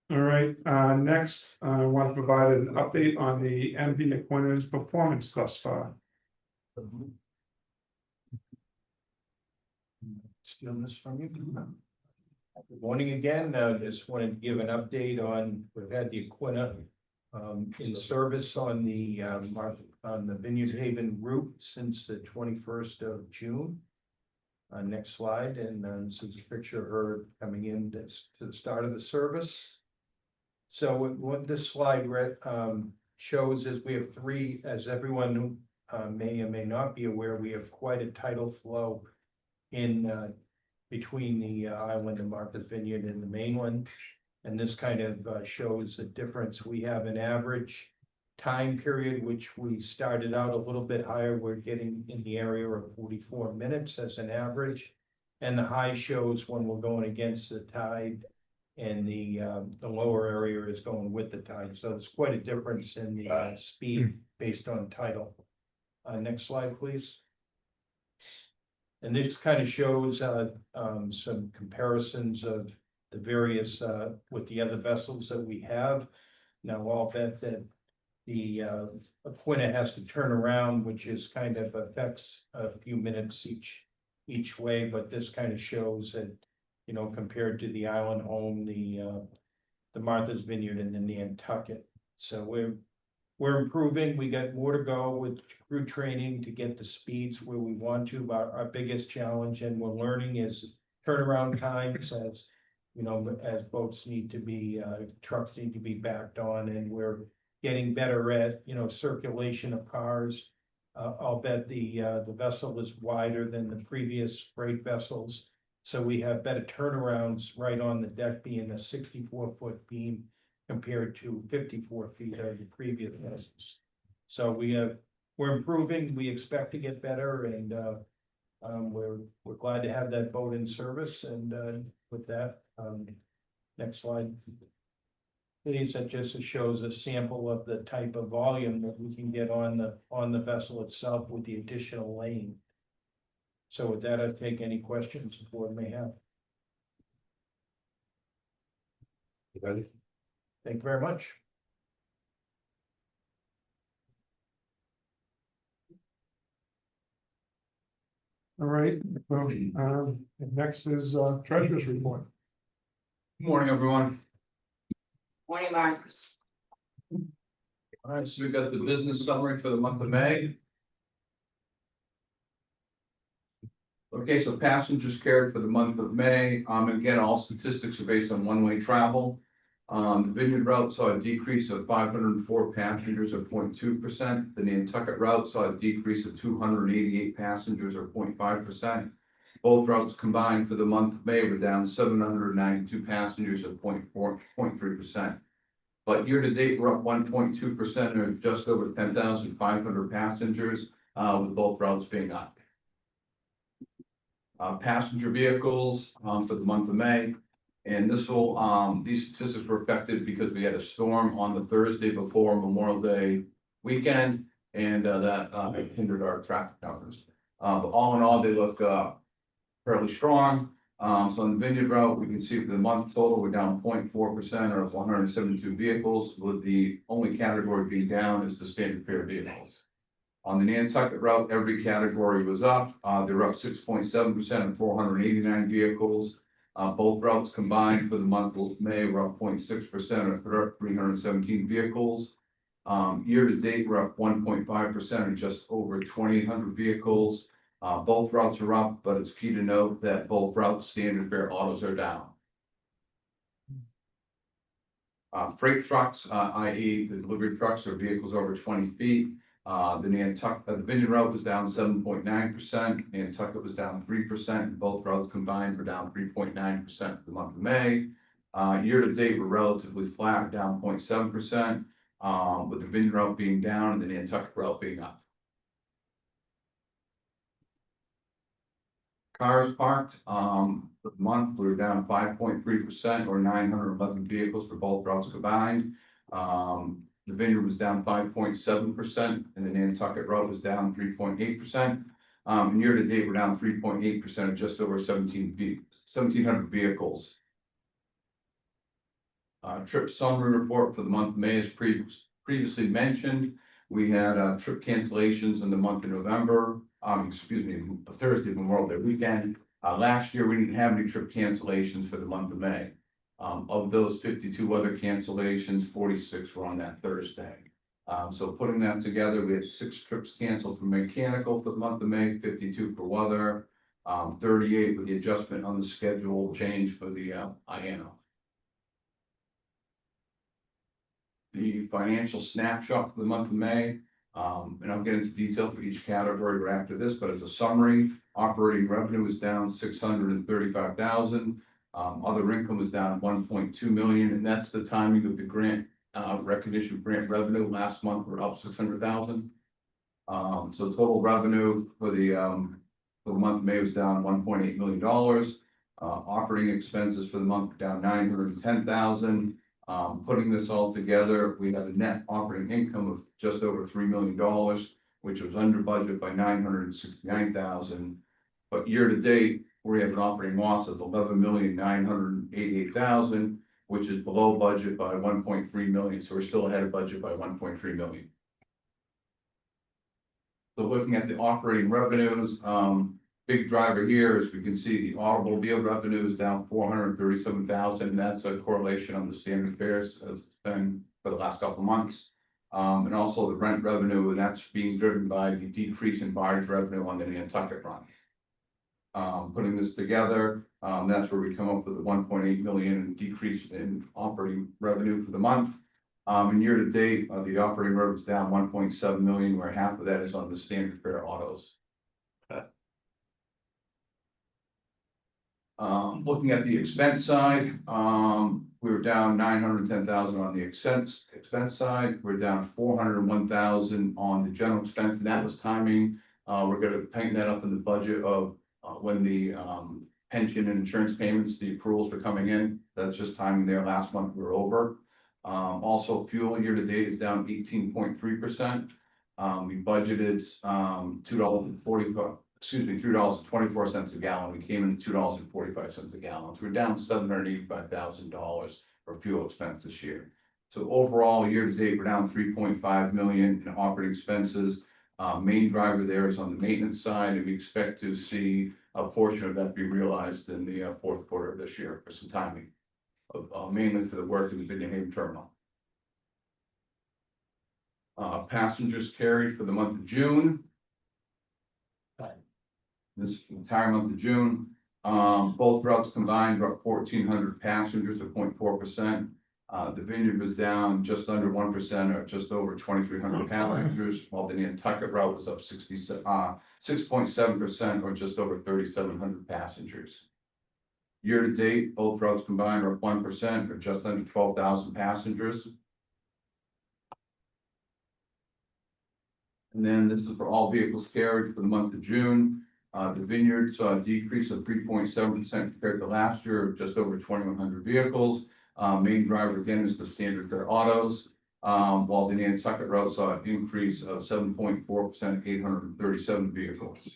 All right, next, I want to provide an update on the MV Aquinnah's performance thus far. Steal this from you. Good morning again. Just wanted to give an update on, we've had the Aquinnah in service on the Vineyard Haven route since the 21st of June. Next slide, and this is a picture of her coming in to the start of the service. So what this slide shows is we have three, as everyone who may or may not be aware, we have quite a tidal flow in between the island of Martha's Vineyard and the mainland. And this kind of shows the difference. We have an average time period, which we started out a little bit higher. We're getting in the area of 44 minutes as an average. And the high shows when we're going against the tide, and the lower area is going with the tide. So it's quite a difference in the speed based on tidal. Next slide, please. And this kind of shows some comparisons of the various with the other vessels that we have. Now, I'll bet that the Aquinnah has to turn around, which is kind of affects a few minutes each way, but this kind of shows that, you know, compared to the Island Home, the Martha's Vineyard, and then the Nantucket. So we're improving. We got more to go with crew training to get the speeds where we want to. But our biggest challenge, and we're learning, is turnaround times, as you know, as boats need to be, trucks need to be backed on, and we're getting better at, you know, circulation of cars. I'll bet the vessel is wider than the previous freight vessels. So we have better turnarounds right on the deck, being a 64-foot beam compared to 54 feet of the previous vessels. So we're improving. We expect to get better, and we're glad to have that boat in service. And with that, next slide. Please, that just shows a sample of the type of volume that we can get on the vessel itself with the additional lane. So with that, I'll take any questions the board may have. You ready? Thank you very much. All right, next is treasurer's report. Good morning, everyone. Morning, Mark. All right, so we got the business summary for the month of May. Okay, so passengers carried for the month of May. Again, all statistics are based on one-way travel. The Vineyard route saw a decrease of 504 passengers, or 0.2%. The Nantucket route saw a decrease of 288 passengers, or 0.5%. Both routes combined for the month of May were down 792 passengers, or 0.3%. But year to date, we're up 1.2%, or just over 10,500 passengers, with both routes being up. Passenger vehicles for the month of May, and these statistics were affected because we had a storm on the Thursday before Memorial Day weekend, and that hindered our traffic numbers. But all in all, they look fairly strong. So on the Vineyard route, we can see for the month total, we're down 0.4%, or 172 vehicles, with the only category being down is the standard fare vehicles. On the Nantucket route, every category was up. They're up 6.7%, and 489 vehicles. Both routes combined for the month of May were up 0.6%, or 317 vehicles. Year to date, we're up 1.5%, or just over 2,800 vehicles. Both routes are up, but it's key to note that both routes standard fare autos are down. Freight trucks, i.e. the delivery trucks, or vehicles over 20 feet. The Vineyard route was down 7.9%, Nantucket was down 3%, both routes combined were down 3.9% for the month of May. Year to date, we're relatively flat, down 0.7%, with the Vineyard route being down and the Nantucket route being up. Cars parked, for the month, we were down 5.3% or 911 vehicles for both routes combined. The Vineyard was down 5.7% and the Nantucket Road was down 3.8%. And year to date, we're down 3.8%, just over 1,700 vehicles. Trip summary report for the month of May, as previously mentioned, we had trip cancellations in the month of November. Thursday, Memorial Day weekend. Last year, we didn't have any trip cancellations for the month of May. Of those 52 weather cancellations, 46 were on that Thursday. So putting that together, we had 6 trips canceled for mechanical for the month of May, 52 for weather, 38 with the adjustment on the schedule change for the Aquinnah. The financial snapshot for the month of May, and I'll get into detail for each category right after this, but as a summary, operating revenue was down 635,000. Other income was down 1.2 million, and that's the timing of the grant recognition grant revenue. Last month, we're up 600,000. So total revenue for the month of May was down $1.8 million. Operating expenses for the month were down 910,000. Putting this all together, we had a net operating income of just over $3 million, which was under budget by 969,000. But year to date, we have an operating loss of 11,988,000, which is below budget by 1.3 million. So we're still ahead of budget by 1.3 million. So looking at the operating revenues, big driver here, as we can see, the automobile revenue is down 437,000. And that's a correlation on the standard fares as it's been for the last couple of months. And also the rent revenue, and that's being driven by the decrease in barge revenue on the Nantucket run. Putting this together, that's where we come up with a 1.8 million decrease in operating revenue for the month. And year to date, the operating revenue is down 1.7 million, where half of that is on the standard fare autos. Looking at the expense side, we were down 910,000 on the expense side. We're down 401,000 on the general expense, and that was timing. We're going to tighten that up in the budget of when the pension and insurance payments, the accruals were coming in. That's just timing there. Last month we were over. Also, fuel year to date is down 18.3%. We budgeted $3.24 a gallon. We came in at $2.45 a gallon. So we're down $785,000 for fuel expense this year. So overall, year to date, we're down 3.5 million in operating expenses. Main driver there is on the maintenance side, and we expect to see a portion of that be realized in the fourth quarter of this year for some timing, mainly for the work in the Virginia Haven terminal. Passengers carried for the month of June. This entire month of June, both routes combined were up 1,400 passengers, or 0.4%. The Vineyard was down just under 1%, or just over 2,300 passengers, while the Nantucket route was up 6.7%, or just over 3,700 passengers. Year to date, both routes combined are up 1%, or just under 12,000 passengers. And then this is for all vehicles carried for the month of June. The Vineyard saw a decrease of 3.7% compared to last year, just over 2,100 vehicles. Main driver again is the standard fare autos, while the Nantucket route saw an increase of 7.4%, 837 vehicles.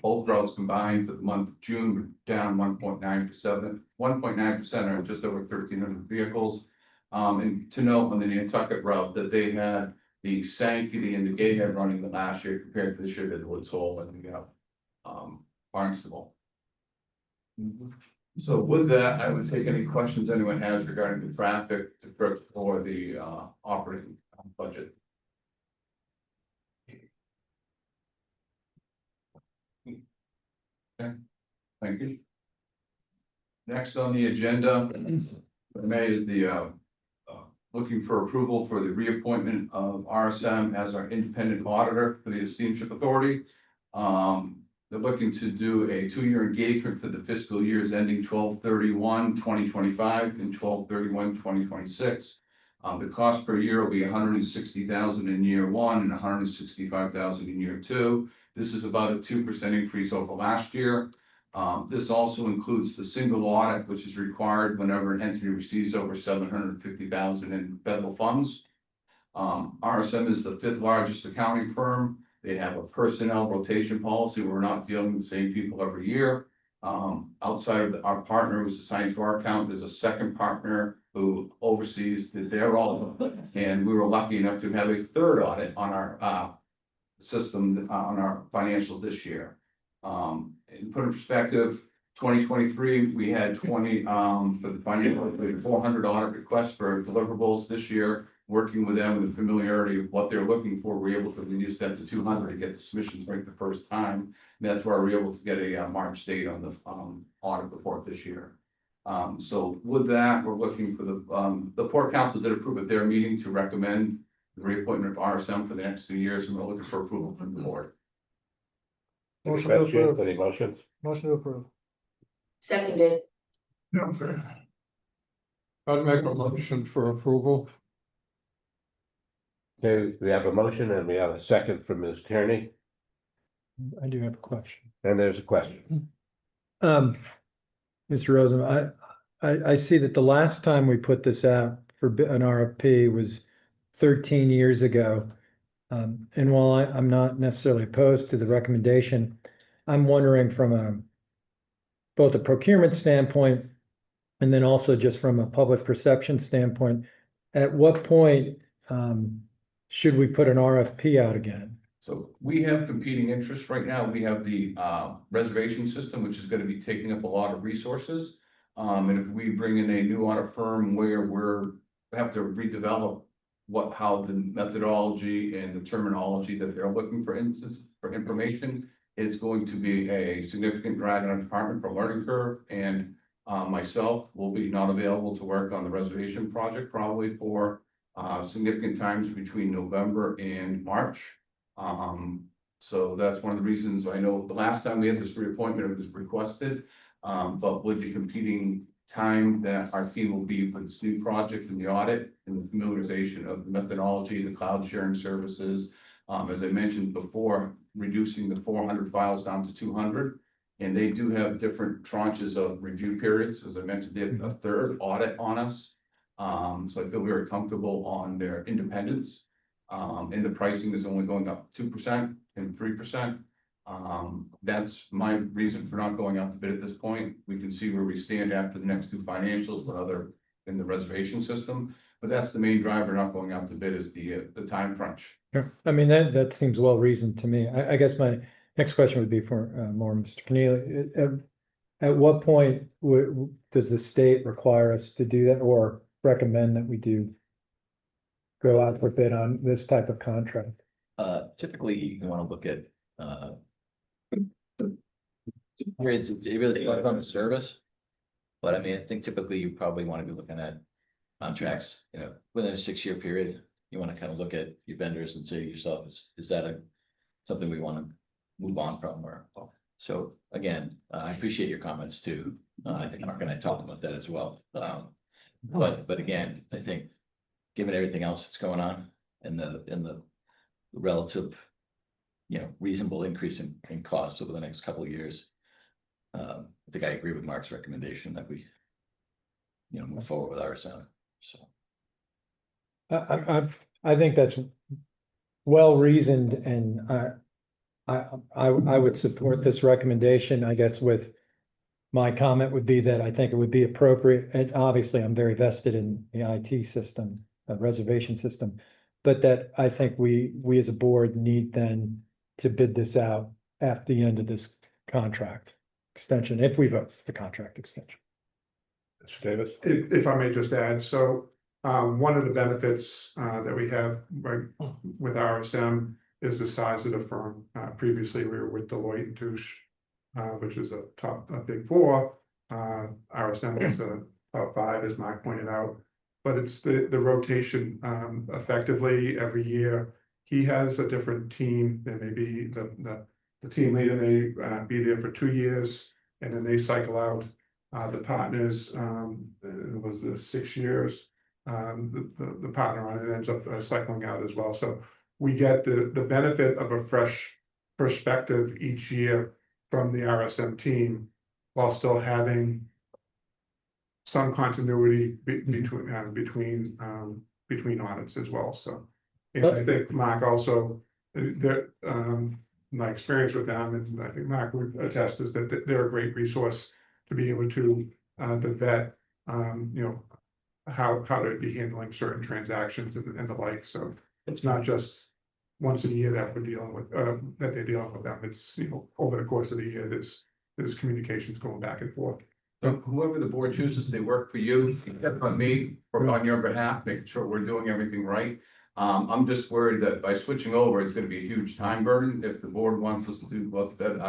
Both routes combined for the month of June were down 1.9%, or just over 1,300 vehicles. And to note on the Nantucket route that they had the Sanctity and the Gayhead running the last year compared to this year, the Woods Hole and the Barnstable. So with that, I would take any questions anyone has regarding the traffic or the operating budget. Okay, thank you. Next on the agenda, May is the looking for approval for the reappointment of RSM as our independent auditor for the Steamship Authority. They're looking to do a 2-year engagement for the fiscal years ending 12/31/2025 and 12/31/2026. The cost per year will be $160,000 in year 1 and $165,000 in year 2. This is about a 2% increase over last year. This also includes the single audit, which is required whenever an entity receives over $750,000 in federal funds. RSM is the 5th largest accounting firm. They have a personnel rotation policy. We're not dealing with the same people every year. Outside of our partner who's assigned to our account, there's a second partner who oversees their audit. And we were lucky enough to have a 3rd audit on our system, on our financials this year. And put in perspective, 2023, we had 20, for the financial, 400 audit requests for deliverables. This year, working with them with the familiarity of what they're looking for, we're able to reduce that to 200 to get the submissions right the first time. And that's where we're able to get a March date on the audit report this year. So with that, we're looking for the Port Council did approve at their meeting to recommend the reappointment of RSM for the next 2 years, and we're looking for approval from the board. Any Motion to questions, approve. any motions? Motion to approve. Seconded. Okay. I'd make a motion for approval. Okay, we have a motion and we have a second from Ms. Tierney, I do have a question. and there's a question. Mr. Rozum, I see that the last time we put this out for an RFP was 13 years ago. And while I'm not necessarily opposed to the recommendation, I'm wondering from both a procurement standpoint and then also just from a public perception standpoint, at what point should we put an RFP out again? So we have competing interests right now. We have the reservation system, which is going to be taking up a lot of resources. And if we bring in a new audit firm where we have to redevelop how the methodology and the terminology that they're looking for instance for information, it's going to be a significant drag on our department for learning curve. And myself will be not available to work on the reservation project probably for significant times between November and March. So that's one of the reasons. I know the last time we had this reappointment, it was requested, but with the competing time that our team will be for this new project and the audit and the familiarization of the methodology, the cloud sharing services. As I mentioned before, reducing the 400 files down to 200. And they do have different tranches of review periods. As I mentioned, they have a 3rd audit on us. So I feel very comfortable on their independence. And the pricing is only going up 2% and 3%. That's my reason for not going out to bid at this point. We can see where we stand after the next 2 financials, but other in the reservation system. But that's the main driver not going out to bid is the time crunch. Sure. I mean, that seems well reasoned to me. I guess my next question would be for more Mr. Keneally. At what point does the state require us to do that or recommend that we do go out for bid on this type of contract? Typically, you want to look at periods. It really depends on the service. But I mean, I think typically you probably want to be looking at contracts, within a 6-year period. You want to kind of look at your vendors and say to yourself, is that something we want to move on from? Or so again, I appreciate your comments too. I think Mark and I talked about that as well. But again, I think given everything else that's going on and the relative, reasonable increase in costs over the next couple of years, I think I agree with Mark's recommendation that we, move forward with RSM. So I think that's well reasoned, and I would support this recommendation. I guess with my comment would be that I think it would be appropriate, and obviously I'm very vested in the IT system, reservation system, but that I think we as a board need then to bid this out at the end of this contract extension, if we vote for the contract extension. Mr. Davis? If I may just add, so one of the benefits that we have right with RSM is the size of the firm. Previously, we were with Deloitte and Touche, which is a big 4. RSM is a top 5, as Mike pointed out. But it's the rotation effectively every year. He has a different team. There may be the team leader may be there for 2 years, and then they cycle out. The partners, it was 6 years. The partner on it ends up cycling out as well. So we get the benefit of a fresh perspective each year from the RSM team. while still having some continuity between audits as well, so. And I think Mark also, my experience with them, and I think Mark would attest, is that they're a great resource to be able to vet, how to be handling certain transactions and the like, so it's not just once a year that we're dealing with, that they're dealing with them, it's, over the course of the year, there's communications going back and forth. So whoever the board chooses, they work for you, except on me, or on your behalf, making sure we're doing everything right. I'm just worried that by switching over, it's gonna be a huge time burden. If the board wants us to do both, that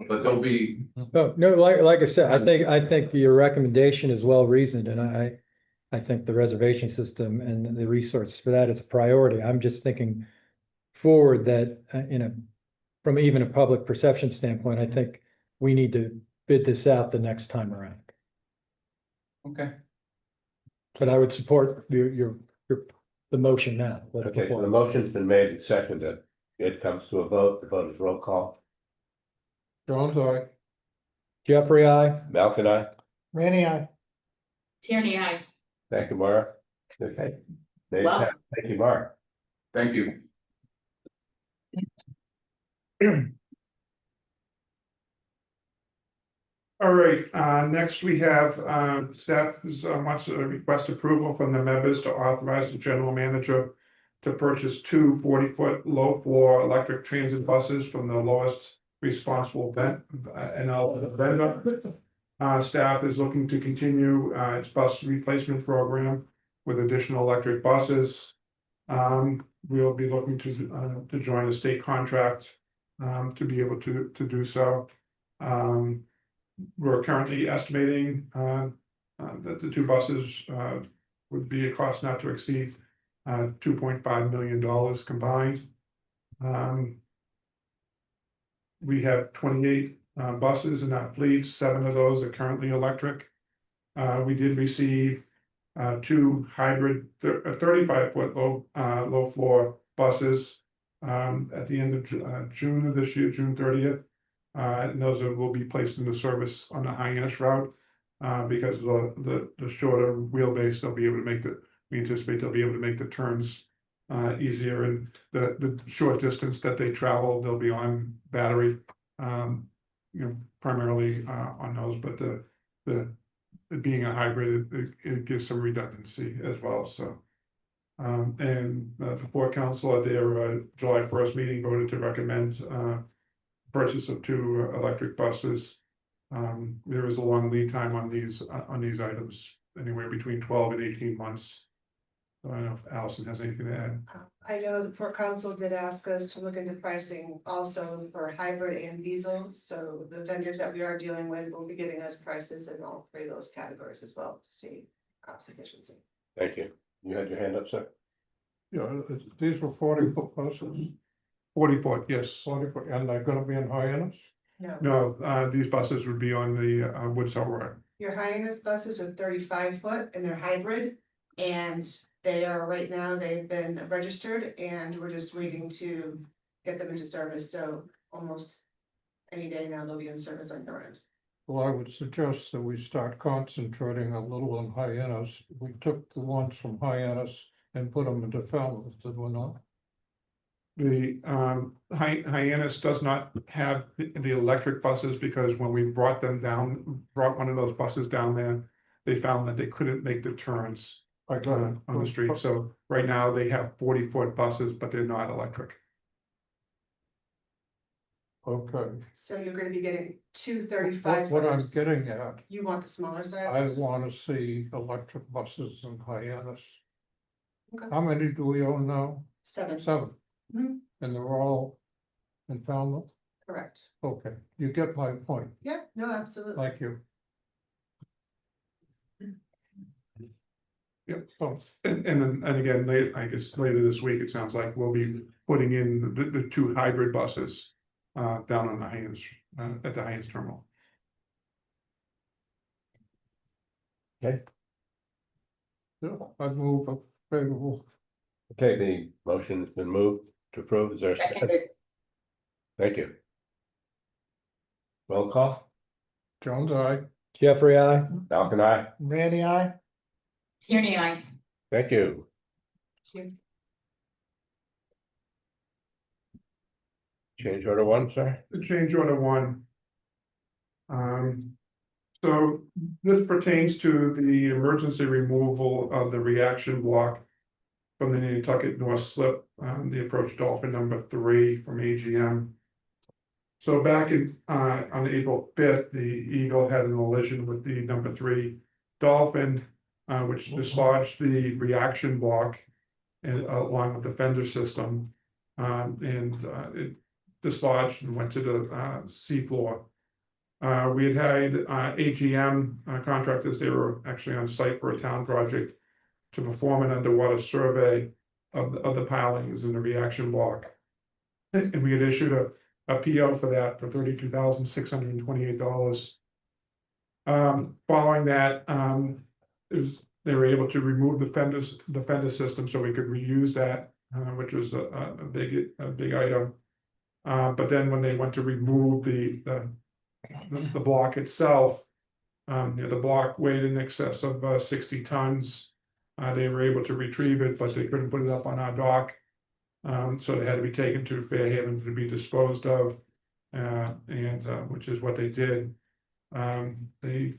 but there'll be. No, like I said, I think your recommendation is well reasoned, and I think the reservation system and the resources for that is a priority. I'm just thinking forward that, from even a public perception standpoint, I think we need to bid this out the next time around. Okay. But I would support the motion now. Okay, so the motion's been made and seconded. It comes to a vote. The vote is roll call. Jones, aye. Jeffrey, I. Malcolm, I. Randy, I. Tierney, I. Thank you, Mara. Okay. Thank you, Mara. Thank you. All right, next we have, staff wants to request approval from the members to authorize the general manager to purchase two 40-foot low floor electric transit buses from the lowest responsible vendor. Staff is looking to continue, its bus replacement program with additional electric buses. We'll be looking to join a state contract, to be able to do so. We're currently estimating that the two buses would be a cost not to exceed $2.5 million combined. We have 28 buses in our fleet. 7 of those are currently electric. We did receive two hybrid 35-foot low floor buses at the end of June of this year, June 30th. And those will be placed into service on the Hyannis route, because the shorter wheelbase, they'll be able to make we anticipate they'll be able to make the turns easier, and the short distance that they travel, they'll be on battery, primarily on those, but it being a hybrid, it gives some redundancy as well, so. And the board council at their July 1st meeting voted to recommend purchase of two electric buses. There is a long lead time on these items, anywhere between 12 and 18 months. I don't know if Allison has anything to add. I know the Port Council did ask us to look into pricing also for hybrid and diesel, so the vendors that we are dealing with will be getting us prices in all 3 of those categories as well to see cost efficiency. Thank you. You had your hand up, sir. Yeah, these were 40-foot buses, 40-foot, yes. 40-foot, and they're gonna be in Hyannis? No, No, these buses would be on the Woods Hole Road. your Hyannis buses are 35-foot and they're hybrid, and they are right now, they've been registered and we're just waiting to get them into service, so almost any day now they'll be in service on your end. Well, I would suggest that we start concentrating a little on Hyannis. We took the ones from Hyannis and put them into Falmouth, did we not? The Hyannis does not have the electric buses, because when we brought one of those buses down there, they found that they couldn't make the turns on the street. So right now they have 40-foot buses, but they're not electric. Okay. So you're gonna be getting two 35. What I'm getting at, You want the smaller I sizes? want to see electric buses in Hyannis. Okay. How many do we own now? 7, 7. Mhm. And they're all in Falmouth? correct. Okay, you get my point. Yeah, no, absolutely. Thank you. Yep, so And again, I guess later this week, it sounds like we'll be putting in the 2 hybrid buses down on the Hyannis, at the Hyannis terminal. yeah, I'd move a favorable. Okay, the motion's been moved to approve. Is there a second? Seconded. Thank you. Roll call. Jones, I. Jeffrey, I. Malcolm, I. Randy, I. Tierney, I. Thank you. Change order one, sir? The change order one. So this pertains to the emergency removal of the reaction block from the Nantucket North Slip, the approach dolphin number 3 from AGM. So back in, on April 5th, the Eagle had an collision with the number 3 dolphin, which dislodged the reaction block and along with the fender system. It dislodged and went to the seafloor. We had AGM contractors, they were actually on site for a town project to perform an underwater survey of the pilings in the reaction block. And we had issued a PO for that for $32,628. Following that, they were able to remove the fender system so we could reuse that, which was a big item. But then when they went to remove the block itself, the block weighed in excess of 60 tons. They were able to retrieve it, but they couldn't put it up on our dock. So they had to be taken to Fairhaven to be disposed of, which is what they did. The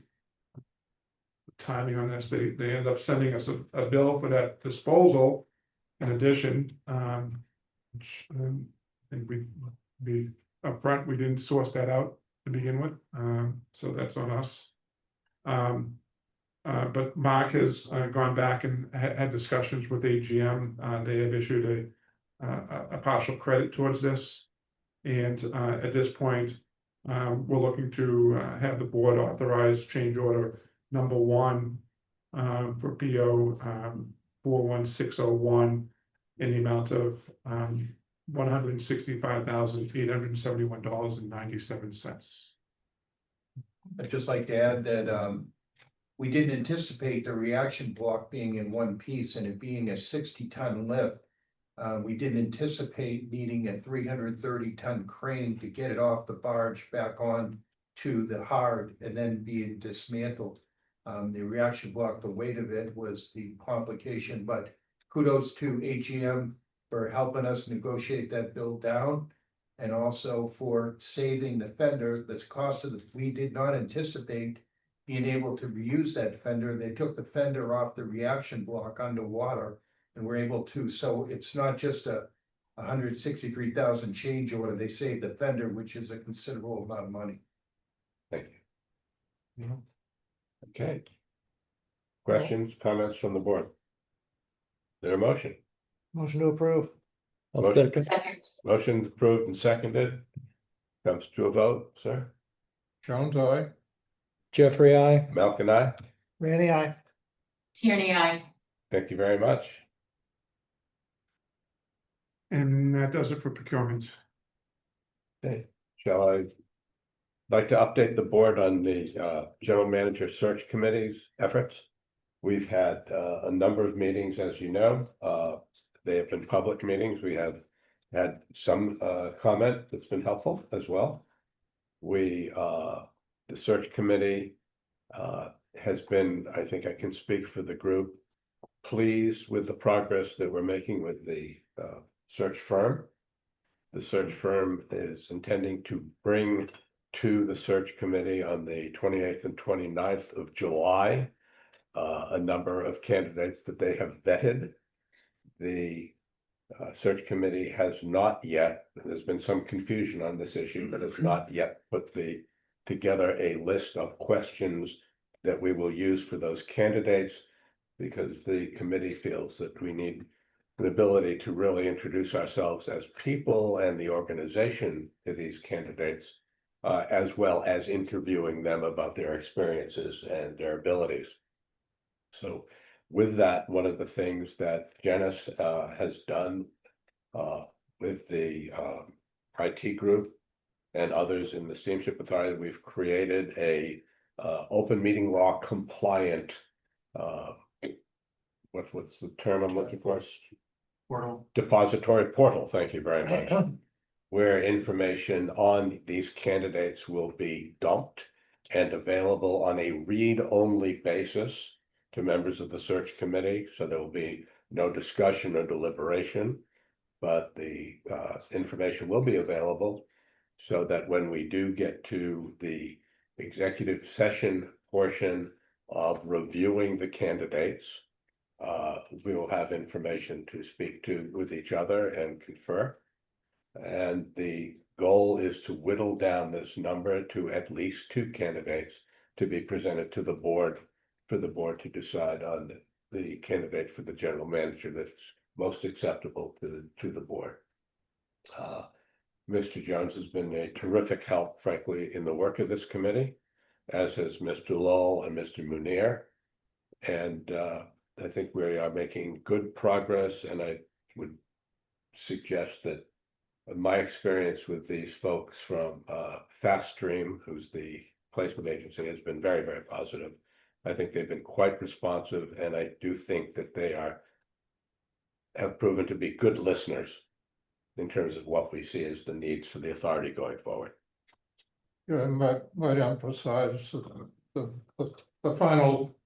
timing on this, they ended up sending us a bill for that disposal. In addition, which I think we upfront, we didn't source that out to begin with, so that's on us. But Mark has gone back and had discussions with AGM. They have issued a partial credit towards this, and at this point, we're looking to have the board authorize change order number 1 for PO 41601 in the amount of $165,871.97. I'd just like to add that we didn't anticipate the reaction block being in one piece and it being a 60-ton lift. We didn't anticipate needing a 330-ton crane to get it off the barge back on to the hard and then being dismantled. The reaction block, the weight of it was the complication, but kudos to AGM for helping us negotiate that bill down. And also for saving the fender, this cost of we did not anticipate being able to reuse that fender. They took the fender off the reaction block underwater and were able to, so it's not just a 163,000 change order. They saved the fender, which is a considerable amount of money. Thank you. Okay. Questions, comments from the board? Their motion. Motion to approve. I'll Motion. second. Second. Motion approved and seconded. Comes to a vote, sir. Jones, I. Jeffrey, I. Malcolm, I. Randy, I. Tierney, I. Thank you very much. And that does it for procurement. Okay, shall I like to update the board on the general manager search committee's efforts? We've had a number of meetings, as you know. They have been public meetings. We have had some comment that's been helpful as well. The search committee has been, I think I can speak for the group, pleased with the progress that we're making with the search firm. The search firm is intending to bring to the search committee on the 28th and 29th of July a number of candidates that they have vetted. The search committee has not yet, there's been some confusion on this issue, but has not yet put together a list of questions that we will use for those candidates, because the committee feels that we need the ability to really introduce ourselves as people and the organization to these candidates, as well as interviewing them about their experiences and their abilities. So with that, one of the things that Janice has done with the IT group and others in the Steamship Authority, we've created a open meeting law compliant what's the term I'm looking for? Portal. Depository portal, thank you very much. Where information on these candidates will be dumped and available on a read-only basis to members of the search committee, so there will be no discussion or deliberation. But the information will be available so that when we do get to the executive session portion of reviewing the candidates, we will have information to speak to with each other and confer. And the goal is to whittle down this number to at least 2 candidates to be presented to the board, for the board to decide on the candidate for the general manager that's most acceptable to the board. Mr. Jones has been a terrific help, frankly, in the work of this committee, as has Mr. Lowell and Mr. Munir. And I think we are making good progress, and I would suggest that my experience with these folks from Fast Stream, who's the placement agency, has been very, very positive. I think they've been quite responsive, and I do think that they have proven to be good listeners in terms of what we see as the needs for the authority going forward. Yeah, I might emphasize the final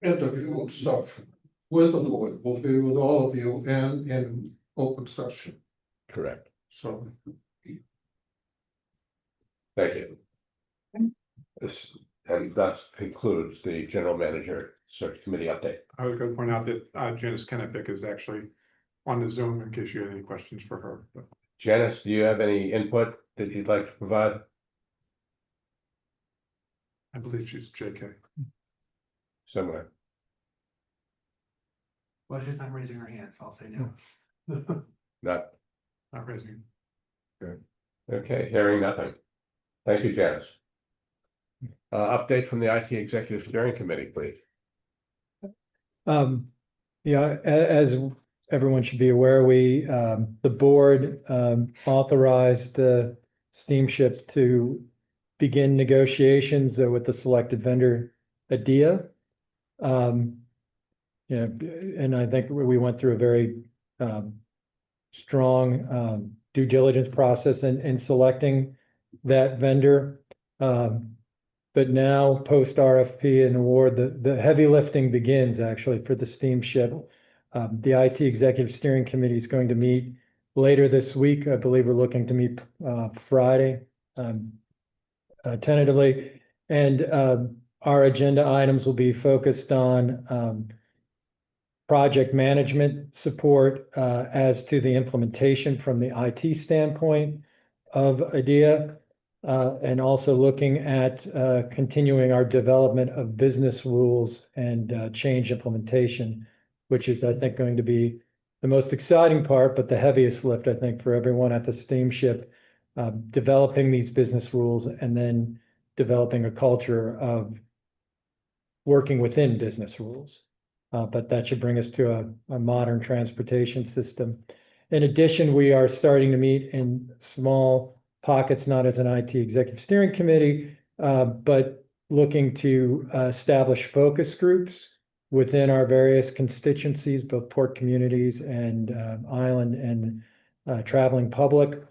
interview and stuff with the board will be with all of you and in open session, Correct. so. Thank you. This, and thus concludes the general manager search committee update. I was gonna point out that Janice Kennepick is actually on the Zoom in case you had any questions for her. But Janice, do you have any input that you'd like to provide? I believe she's JK. Somewhere. Well, she's not raising her hand, so I'll say no. Not, Not raising. okay, hearing nothing. Thank you, Janice. Update from the IT Executive Steering Committee, please. Yeah, as everyone should be aware, the board authorized Steamship to begin negotiations with the selected vendor, Adia. Yeah, and I think we went through a very strong due diligence process in selecting that vendor. But now, post RFP and award, the heavy lifting begins actually for the Steamship. The IT Executive Steering Committee is going to meet later this week. I believe we're looking to meet Friday, tentatively. And our agenda items will be focused on project management support as to the implementation from the IT standpoint of IDEA. And also looking at continuing our development of business rules and change implementation, which is, I think, going to be the most exciting part, but the heaviest lift, I think, for everyone at the Steamship, developing these business rules and then developing a culture of working within business rules. But that should bring us to a modern transportation system. In addition, we are starting to meet in small pockets, not as an IT Executive Steering Committee, but looking to establish focus groups within our various constituencies, both port communities and island and traveling public,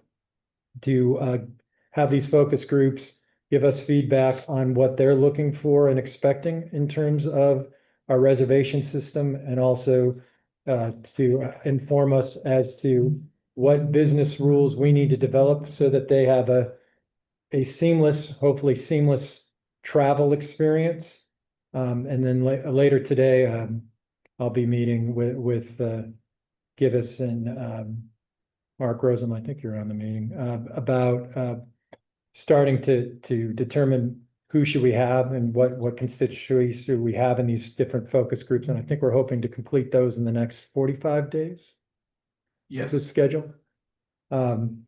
to have these focus groups give us feedback on what they're looking for and expecting in terms of our reservation system, and also to inform us as to what business rules we need to develop so that they have a seamless, hopefully seamless travel experience. And then later today, I'll be meeting with Givas and Mark Rozum, I think you're on the meeting, about starting to determine who should we have and what constituencies should we have in these different focus groups. And I think we're hoping to complete those in the next 45 days. Yes. The schedule. And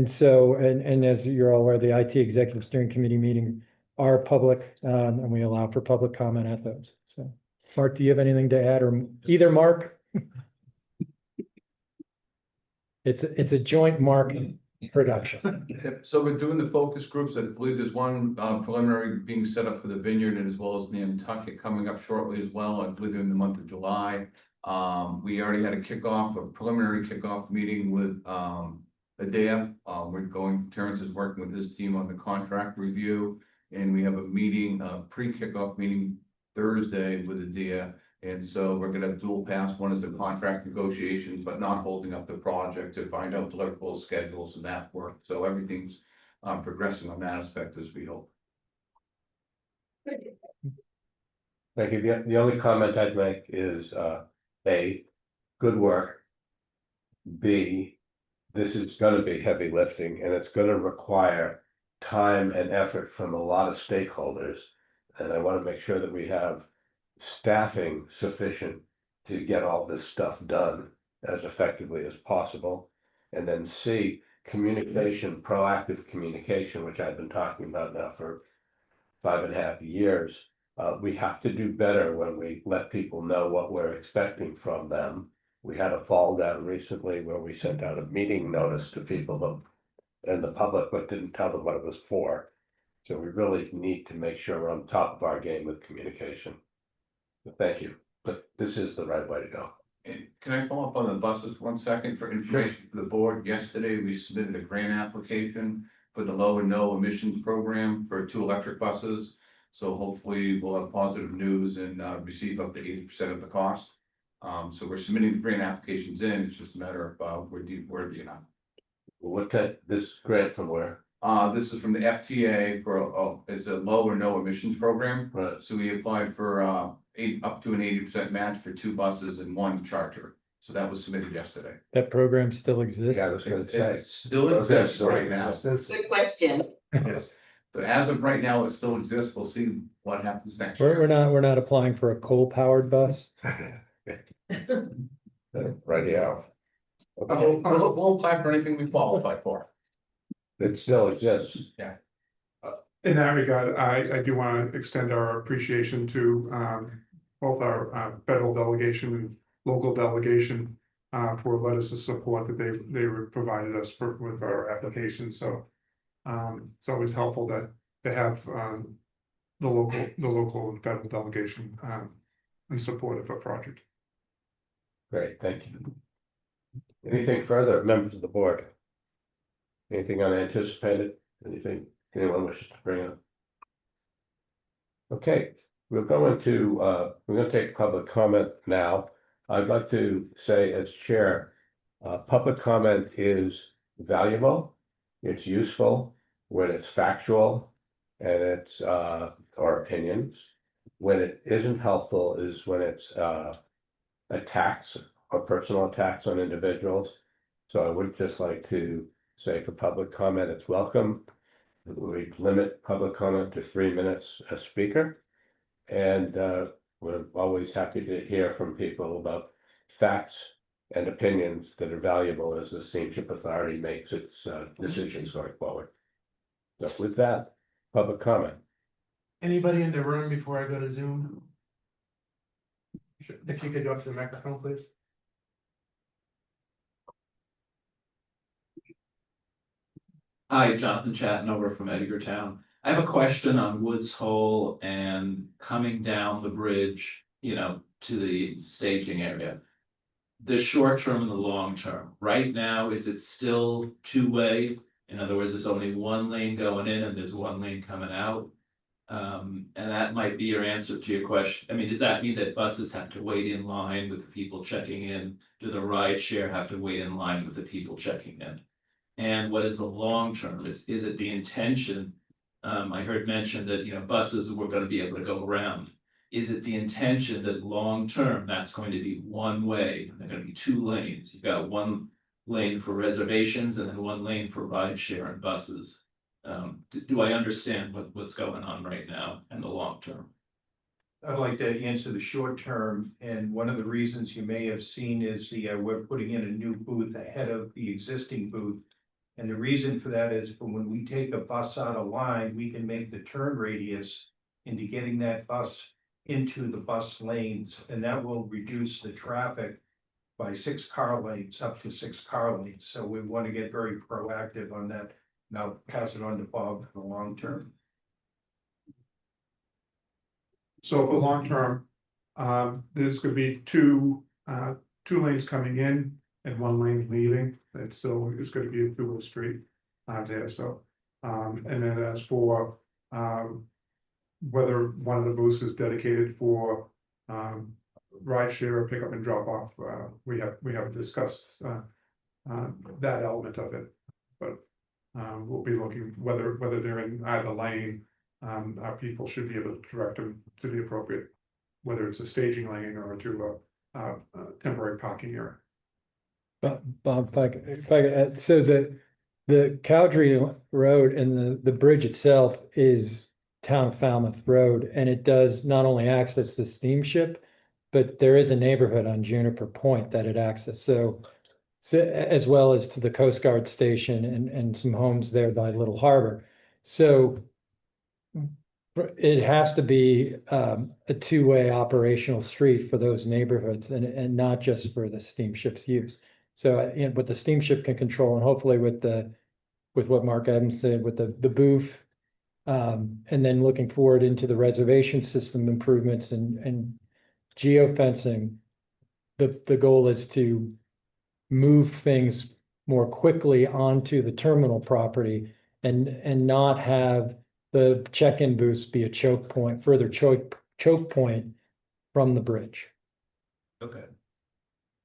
so, and as you're all aware, the IT Executive Steering Committee meeting are public, and we allow for public comment at those. So, Mark, do you have anything to add, or either Mark? It's a joint Mark production. So we're doing the focus groups. I believe there's one preliminary being set up for the Vineyard, and as well as Nantucket coming up shortly as well. I believe in the month of July. We already had a preliminary kickoff meeting with Adea. Terrence is working with his team on the contract review. And we have a meeting, pre-kickoff meeting Thursday with Adea. And so we're gonna have dual pass. One is the contract negotiations, but not holding up the project to find out deliverable schedules and that work. So everything's progressing on that aspect as we hope. Thank you. The only comment I'd make is, A, good work. B, this is gonna be heavy lifting and it's gonna require time and effort from a lot of stakeholders. And I wanna make sure that we have staffing sufficient to get all this stuff done as effectively as possible. And then C, communication, proactive communication, which I've been talking about now for 5.5 years. We have to do better when we let people know what we're expecting from them. We had a fall down recently where we sent out a meeting notice to people and the public, but didn't tell them what it was for. So we really need to make sure we're on top of our game with communication. So thank you, but this is the right way to go. And can I follow up on the buses 1 second for information for the board? Yesterday, we submitted a grant application for the low and no emissions program for 2 electric buses. So hopefully we'll have positive news and receive up to 80% of the cost. So we're submitting the grant applications in. It's just a matter of worthy or not. What kind, this grant from where? This is from the FTA for it's a low or no emissions program. Right. So we applied for up to an 80% match for 2 buses and 1 charger. So that was submitted yesterday. That program still exists? Yeah, I was gonna say. It still exists right now. Good question. Yes. But as of right now, it still exists. We'll see what happens next year. We're not applying for a coal-powered bus? Right, yeah. We'll apply for anything we qualify for. It still exists. Yeah. In that regard, I do want to extend our appreciation to both our federal delegation and local delegation for letters of support that they provided us with our application. So it's always helpful that they have the local and federal delegation in support of a project. Great, thank you. Anything further, members of the board? Anything unanticipated? Anything anyone wishes to bring up? Okay, we're going to take public comment now. I'd like to say as chair, public comment is valuable, it's useful when it's factual and it's or opinions. When it isn't helpful is when it's attacks or personal attacks on individuals. So I would just like to say for public comment, it's welcome. We limit public comment to 3 minutes a speaker. And we're always happy to hear from people about facts and opinions that are valuable as the Steamship Authority makes its decisions going forward. So with that, public comment. Anybody in the room before I go to Zoom? If you could go up to the microphone, please. Hi, Jonathan Chatton from Edgartown. I have a question on Woods Hole and coming down the bridge, to the staging area. The short term and the long term. Right now, is it still 2-way? In other words, there's only 1 lane going in and there's 1 lane coming out. And that might be your answer to your question. I mean, does that mean that buses have to wait in line with the people checking in? Do the ride share have to wait in line with the people checking in? And what is the long term? Is it the intention? I heard mentioned that, buses were going to be able to go around. Is it the intention that long term, that's going to be 1 way? They're going to be 2 lanes. You've got 1 lane for reservations and then 1 lane for ride share and buses. Do I understand what's going on right now and the long term? I'd like to answer the short term, and one of the reasons you may have seen is we're putting in a new booth ahead of the existing booth. And the reason for that is for when we take a bus out of line, we can make the turn radius into getting that bus into the bus lanes, and that will reduce the traffic by 6 car lanes, up to 6 car lanes. So we want to get very proactive on that. Now pass it on to Bob for the long term. So for long term, there's gonna be two lanes coming in and one lane leaving. It still is going to be a two-way street there, so. And then as for whether one of the booths is dedicated for ride share or pickup and drop off, we have discussed that element of it. But we'll be looking whether they're in either lane, our people should be able to direct them to the appropriate, whether it's a staging lane or to a temporary parking area. But Bob, if I could add, so the Cowdrey Road and the bridge itself is Town of Falmouth Road, and it does not only access the steamship, but there is a neighborhood on Juniper Point that it accesses. So as well as to the Coast Guard station and some homes there by Little Harbor. So it has to be a two-way operational street for those neighborhoods and not just for the steamship's use. So what the steamship can control, and hopefully with what Mark Adams said, with the booth, and then looking forward into the reservation system improvements and geofencing, the goal is to move things more quickly onto the terminal property and not have the check-in booths be a choke point, further choke point from the bridge. Okay.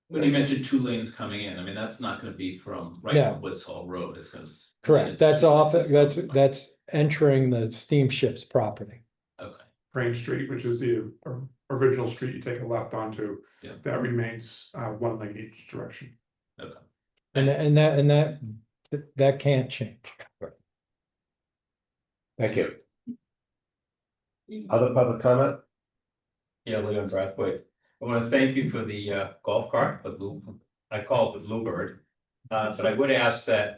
When you mentioned 2 lanes coming in, I mean, that's not gonna be from right No. on Woods Hall Road, it's gonna. Correct, that's that's entering the steamship's property. Okay, Crane Street, which is the original street you take a left onto, Yeah. that remains one lane each direction. okay. And that can't change. Thank you. Other public comment? Yeah, Leon Brathwaite. I want to thank you for the golf cart, I call it the Bluebird. But I would ask that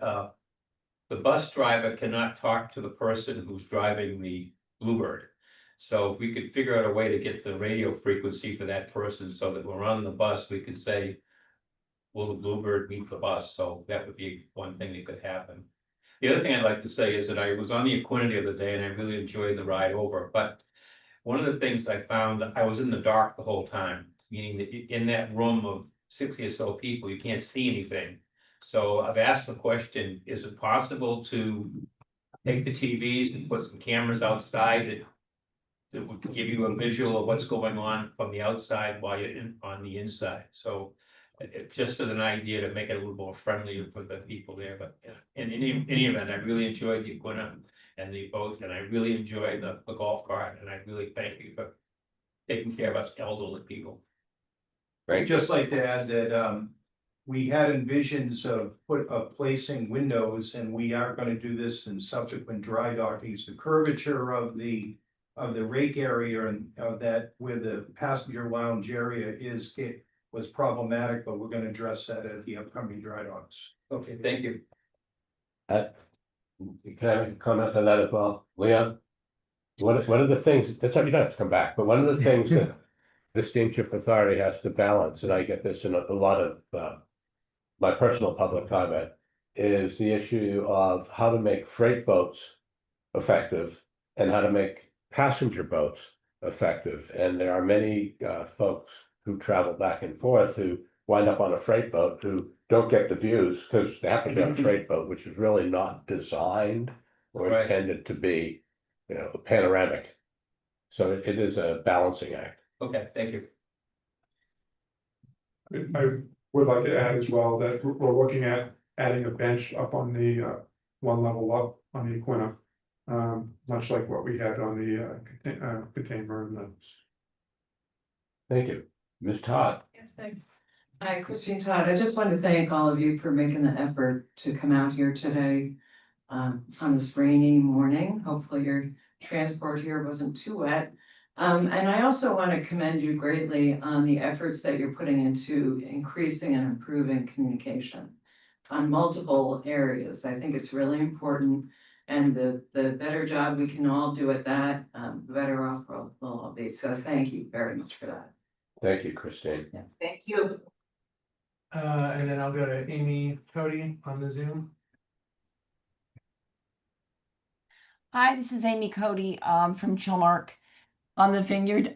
the bus driver cannot talk to the person who's driving the Bluebird. So if we could figure out a way to get the radio frequency for that person so that we're on the bus, we could say, will the Bluebird meet the bus? So that would be one thing that could happen. The other thing I'd like to say is that I was on the Aquinnah the other day and I really enjoyed the ride over, but one of the things I found, I was in the dark the whole time, meaning that in that room of 60 or so people, you can't see anything. So I've asked the question, is it possible to take the TVs and put some cameras outside that would give you a visual of what's going on from the outside while you're on the inside? So just as an idea to make it a little more friendly for the people there, but in any event, I really enjoyed the Aquinnah and the boat, and I really enjoyed the golf cart, and I really thank you for taking care of us elderly people. I'd just like to add that we had envisions of placing windows, and we are gonna do this in subsequent dry dockings. The curvature of the rake area and that where the passenger lounge area is, it was problematic, but we're gonna address that at the upcoming dry docks. Okay, thank you. Can I make a comment on that as well, Leon? One of the things, that's how you don't have to come back, but one of the things that the Steamship Authority has to balance, and I get this in a lot of my personal public comment, is the issue of how to make freight boats effective and how to make passenger boats effective. And there are many folks who travel back and forth who wind up on a freight boat who don't get the views because they happen to be on a freight boat, which is really not designed or Right. intended to be, panoramic. So it is a balancing act. Okay, thank you. I would like to add as well that we're looking at adding a bench up on the one level up on the Aquinnah. Much like what we had on the container and the. Thank you. Ms. Todd. Thanks. Hi, Christine Todd. I just want to thank all of you for making the effort to come out here today on this rainy morning. Hopefully your transport here wasn't too wet. And I also want to commend you greatly on the efforts that you're putting into increasing and improving communication on multiple areas. I think it's really important. And the better job we can all do at that, the better off we'll all be. So thank you very much for that. Thank you, Christine. Thank you. And then I'll go to Amy Cody on the Zoom. Hi, this is Amy Cody from Chilmark on the Vineyard.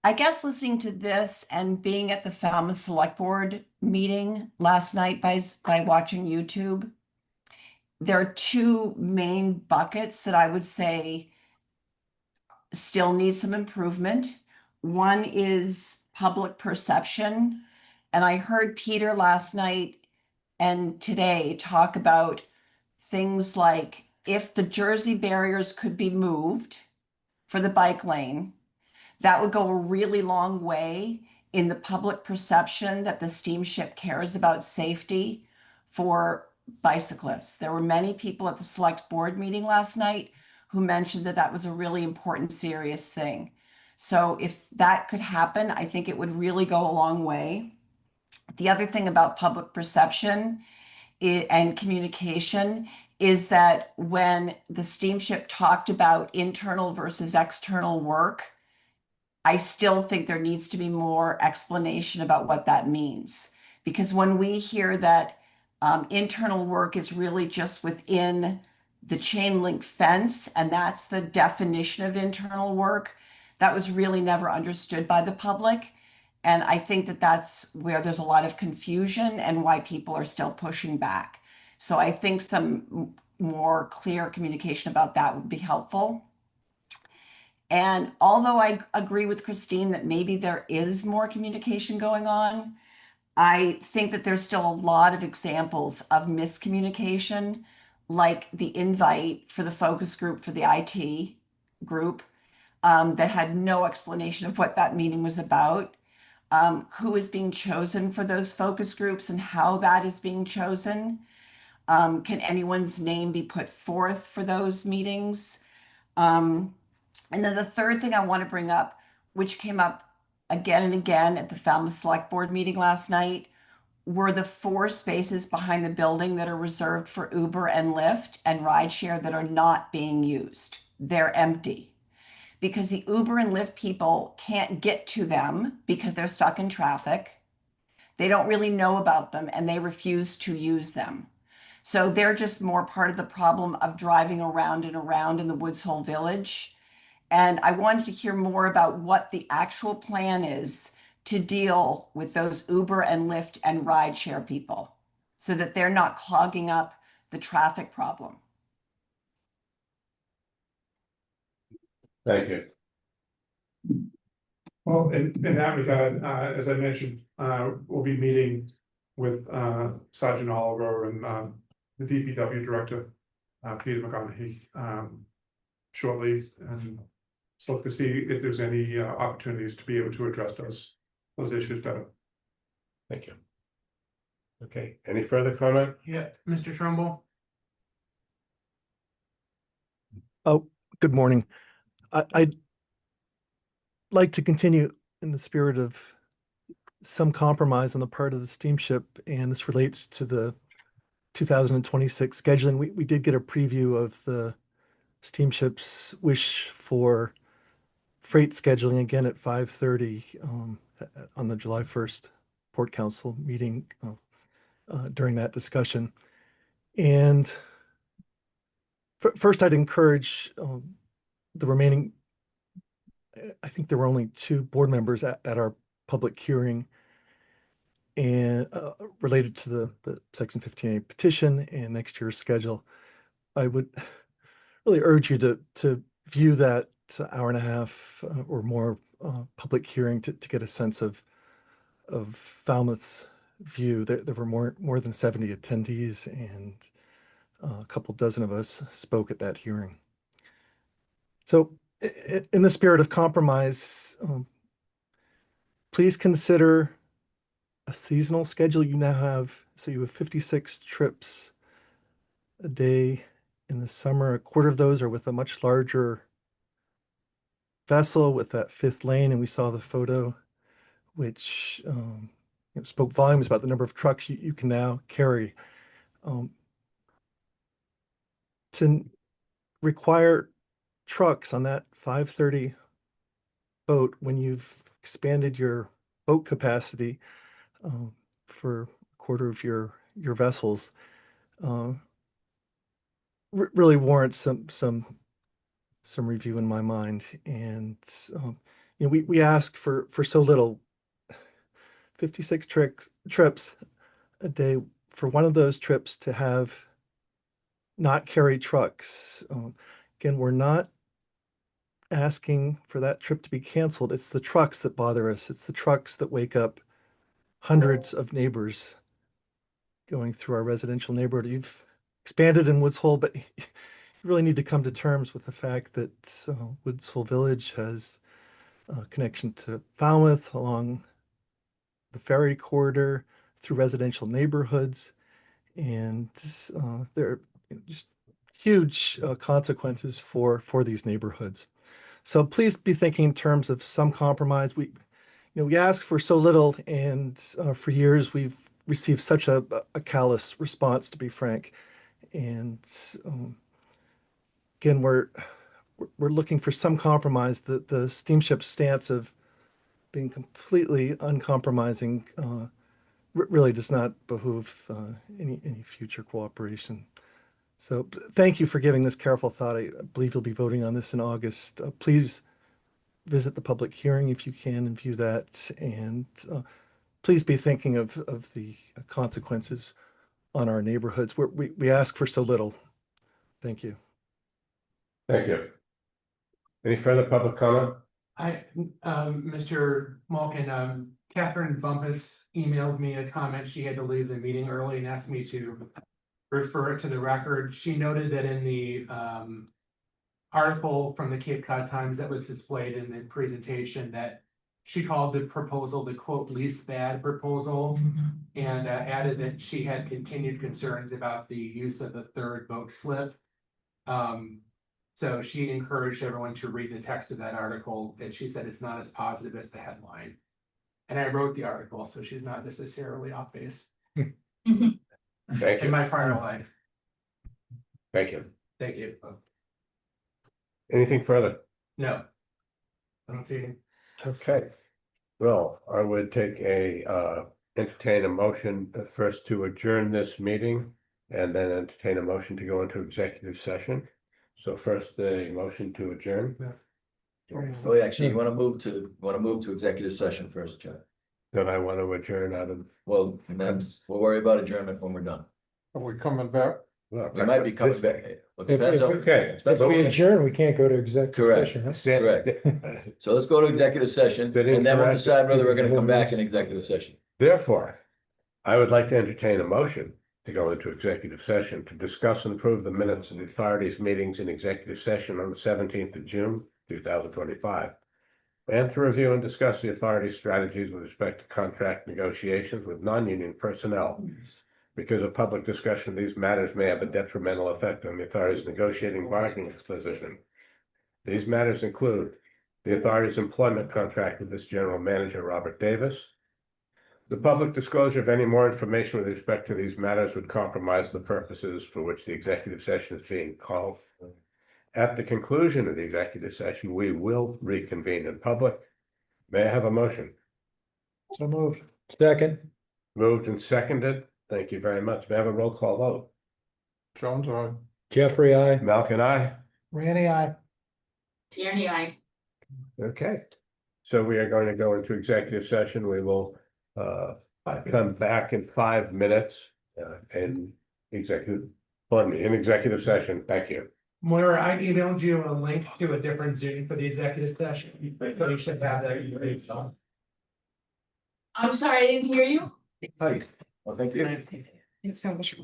I guess listening to this and being at the Falmouth Select Board meeting last night by watching YouTube, there are two main buckets that I would say still need some improvement. One is public perception. And I heard Peter last night and today talk about things like if the Jersey barriers could be moved for the bike lane, that would go a really long way in the public perception that the steamship cares about safety for bicyclists. There were many people at the select board meeting last night who mentioned that that was a really important, serious thing. So if that could happen, I think it would really go a long way. The other thing about public perception and communication is that when the steamship talked about internal versus external work, I still think there needs to be more explanation about what that means. Because when we hear that internal work is really just within the chain link fence, and that's the definition of internal work, that was really never understood by the public. And I think that that's where there's a lot of confusion and why people are still pushing back. So I think some more clear communication about that would be helpful. And although I agree with Christine that maybe there is more communication going on, I think that there's still a lot of examples of miscommunication, like the invite for the focus group for the IT group that had no explanation of what that meeting was about, who is being chosen for those focus groups and how that is being chosen. Can anyone's name be put forth for those meetings? And then the third thing I want to bring up, which came up again and again at the Falmouth Select Board meeting last night, were the 4 spaces behind the building that are reserved for Uber and Lyft and rideshare that are not being used. They're empty because the Uber and Lyft people can't get to them because they're stuck in traffic. They don't really know about them and they refuse to use them. So they're just more part of the problem of driving around and around in the Woods Hole Village. And I wanted to hear more about what the actual plan is to deal with those Uber and Lyft and rideshare people so that they're not clogging up the traffic problem. Thank you. Well, in that regard, as I mentioned, we'll be meeting with Sergeant Oliver and the DPW Director, Peter McConaughey, shortly, and look to see if there's any opportunities to be able to address those issues better. Thank you. Okay, any further comment? Yeah, Mr. Trumbull? Oh, good morning. I'd like to continue in the spirit of some compromise on the part of the steamship, and this relates to the 2026 scheduling. We did get a preview of the steamship's wish for freight scheduling again at 5:30 on the July 1st Port Council meeting during that discussion. And first, I'd encourage the remaining, I think there were only 2 board members at our public hearing and related to the Section 15A petition and next year's schedule. I would really urge you to view that hour and a half or more public hearing to get a sense of Falmouth's view. There were more than 70 attendees, and a couple dozen of us spoke at that hearing. So in the spirit of compromise, please consider a seasonal schedule. You now have, so you have 56 trips a day in the summer. A quarter of those are with a much larger vessel with that 5th lane, and we saw the photo, which spoke volumes about the number of trucks you can now carry. To require trucks on that 5:30 boat when you've expanded your boat capacity for a quarter of your vessels really warrants some review in my mind. And You know, we ask for so little. 56 trips a day, for one of those trips to have not carry trucks. Again, we're not asking for that trip to be canceled. It's the trucks that bother us. It's the trucks that wake up hundreds of neighbors going through our residential neighborhood. You've expanded in Woods Hole, but you really need to come to terms with the fact that Woods Hole Village has a connection to Falmouth along the ferry corridor through residential neighborhoods. And there are just huge consequences for these neighborhoods. So please be thinking in terms of some compromise. We ask for so little, and for years we've received such a callous response, to be frank. And again, we're looking for some compromise. The steamship stance of being completely uncompromising really does not behoove any future cooperation. So thank you for giving this careful thought. I believe you'll be voting on this in August. Please visit the public hearing if you can and view that. And please be thinking of the consequences on our neighborhoods. We ask for so little. Thank you. Thank you. Any further public comment? Mr. Malkin, Catherine Bumpus emailed me a comment. She had to leave the meeting early and asked me to refer it to the record. She noted that in the article from the Cape Cod Times that was displayed in the presentation, that she called the proposal the quote least bad proposal, and added that she had continued concerns about the use of the third boat slip. So she encouraged everyone to read the text of that article, and she said it's not as positive as the headline. And I wrote the article, so she's not necessarily off base. Thank you. In my prior life. Thank you. Thank you. Anything further? No. I don't see any. Okay. Well, I would take entertain a motion first to adjourn this meeting and then entertain a motion to go into executive session. So first, the motion to adjourn. Oh, actually, you want to move to executive session first, Chuck? Then I want to adjourn out of. Well, then we'll worry about adjournment when we're done. Are we coming back? Well, We might be coming back. Well, If depends on- okay. depends If on- we adjourn, we can't go to executive Correct. session. Huh? Correct. So let's go to executive session, and then we'll decide whether we're gonna come back in executive session. Therefore, I would like to entertain a motion to go into executive session to discuss and approve the minutes of the authority's meetings in executive session on the 17th of June, 2025. And to review and discuss the authority's strategies with respect to contract negotiations with non-union personnel. Because a public discussion of these matters may have a detrimental effect on the authority's negotiating bargaining position. These matters include the authority's employment contract with this general manager, Robert Davis. The public disclosure of any more information with respect to these matters would compromise the purposes for which the executive session is being called. At the conclusion of the executive session, we will reconvene in public. May I have a motion? So moved. Second. Moved and seconded. Thank you very much. May I have a roll call vote? Jones, aye. Jeffrey, I. Malcolm, aye. Randy, aye. Tierney, I. Okay. So we are going to go into executive session. We will come back in 5 minutes in executive session. Thank you. Moira, I emailed you a link to a different Zoom for the executive session. So you should have that. I'm sorry, I didn't hear you. Hi. Well, thank you. It's so much.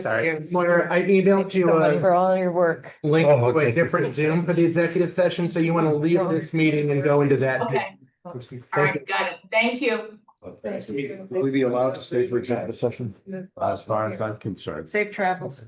Sorry, Moira, I emailed you For a all your work. link to a different Zoom for the executive session, so you want to leave this meeting and go into that. Okay, all right, got it. Thank you. Will we be allowed to stay for executive session? As far as I'm concerned. Safe travels.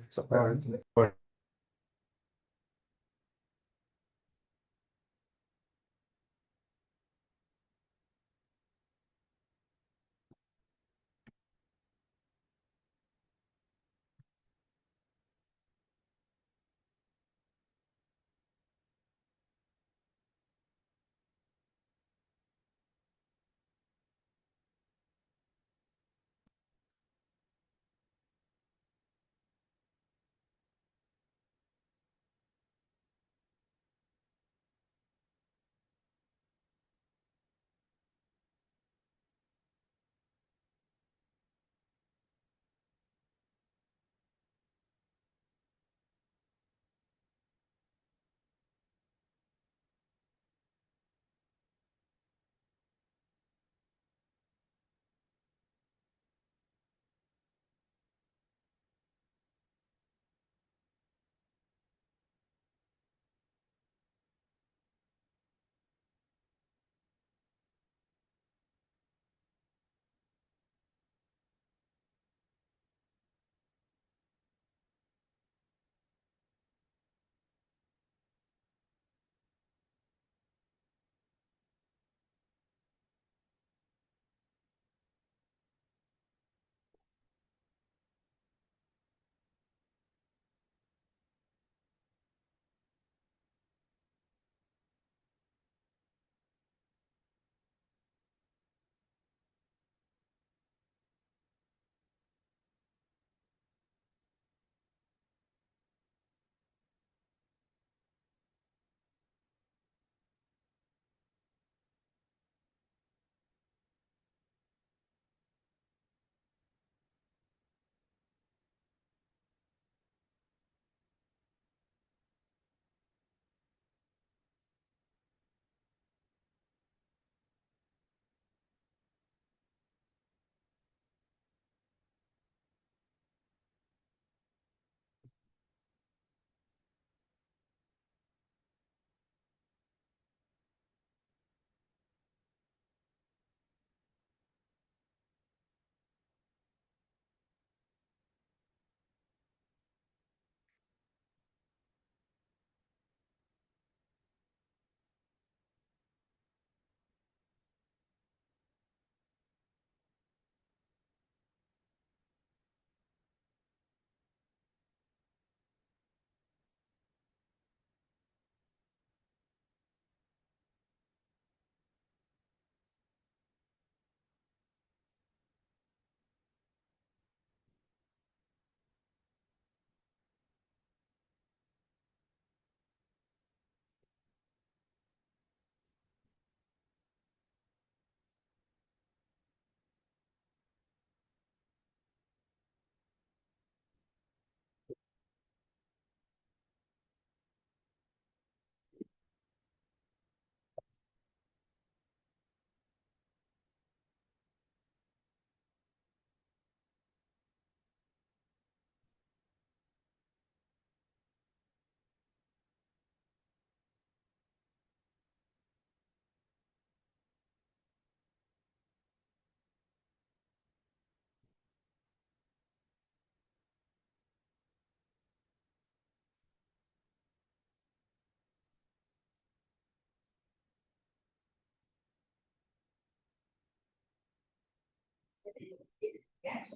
Yes.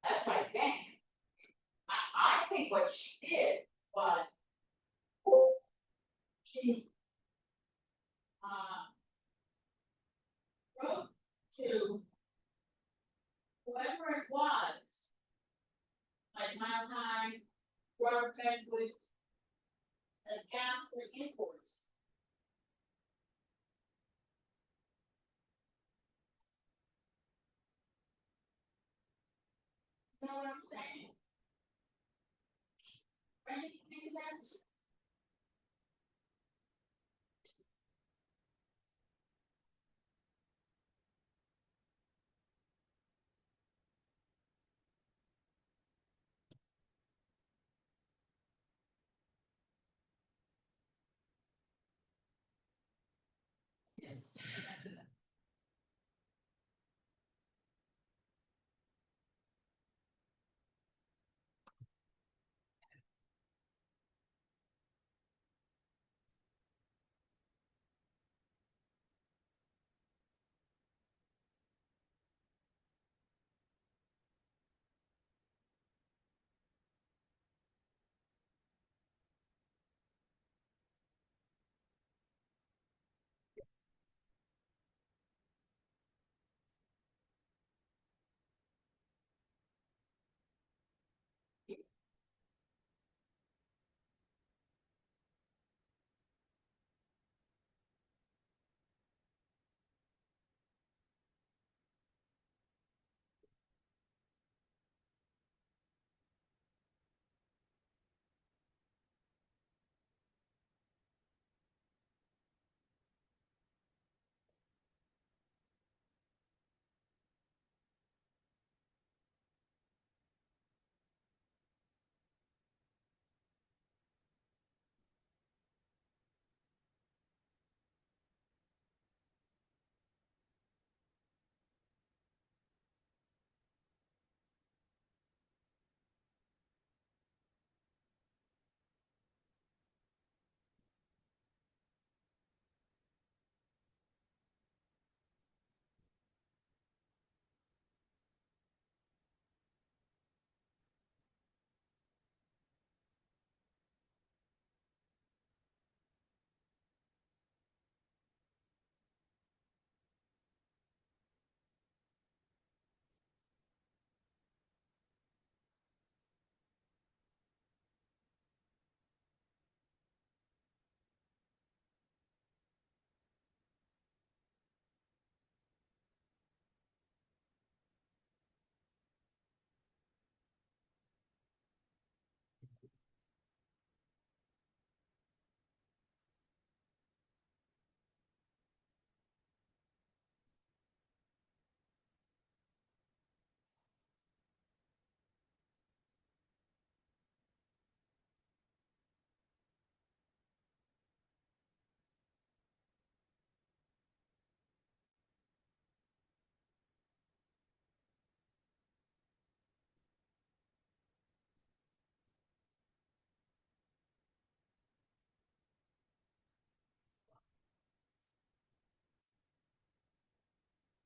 That's what I think. I think what she did was. She. Wrote to. Whoever it was. Like Mile High, working with. A gap for imports. Know what I'm saying? Make sense? Yes.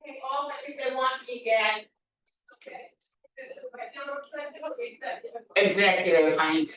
Okay, all I think they want me again. Okay. Executive, honey.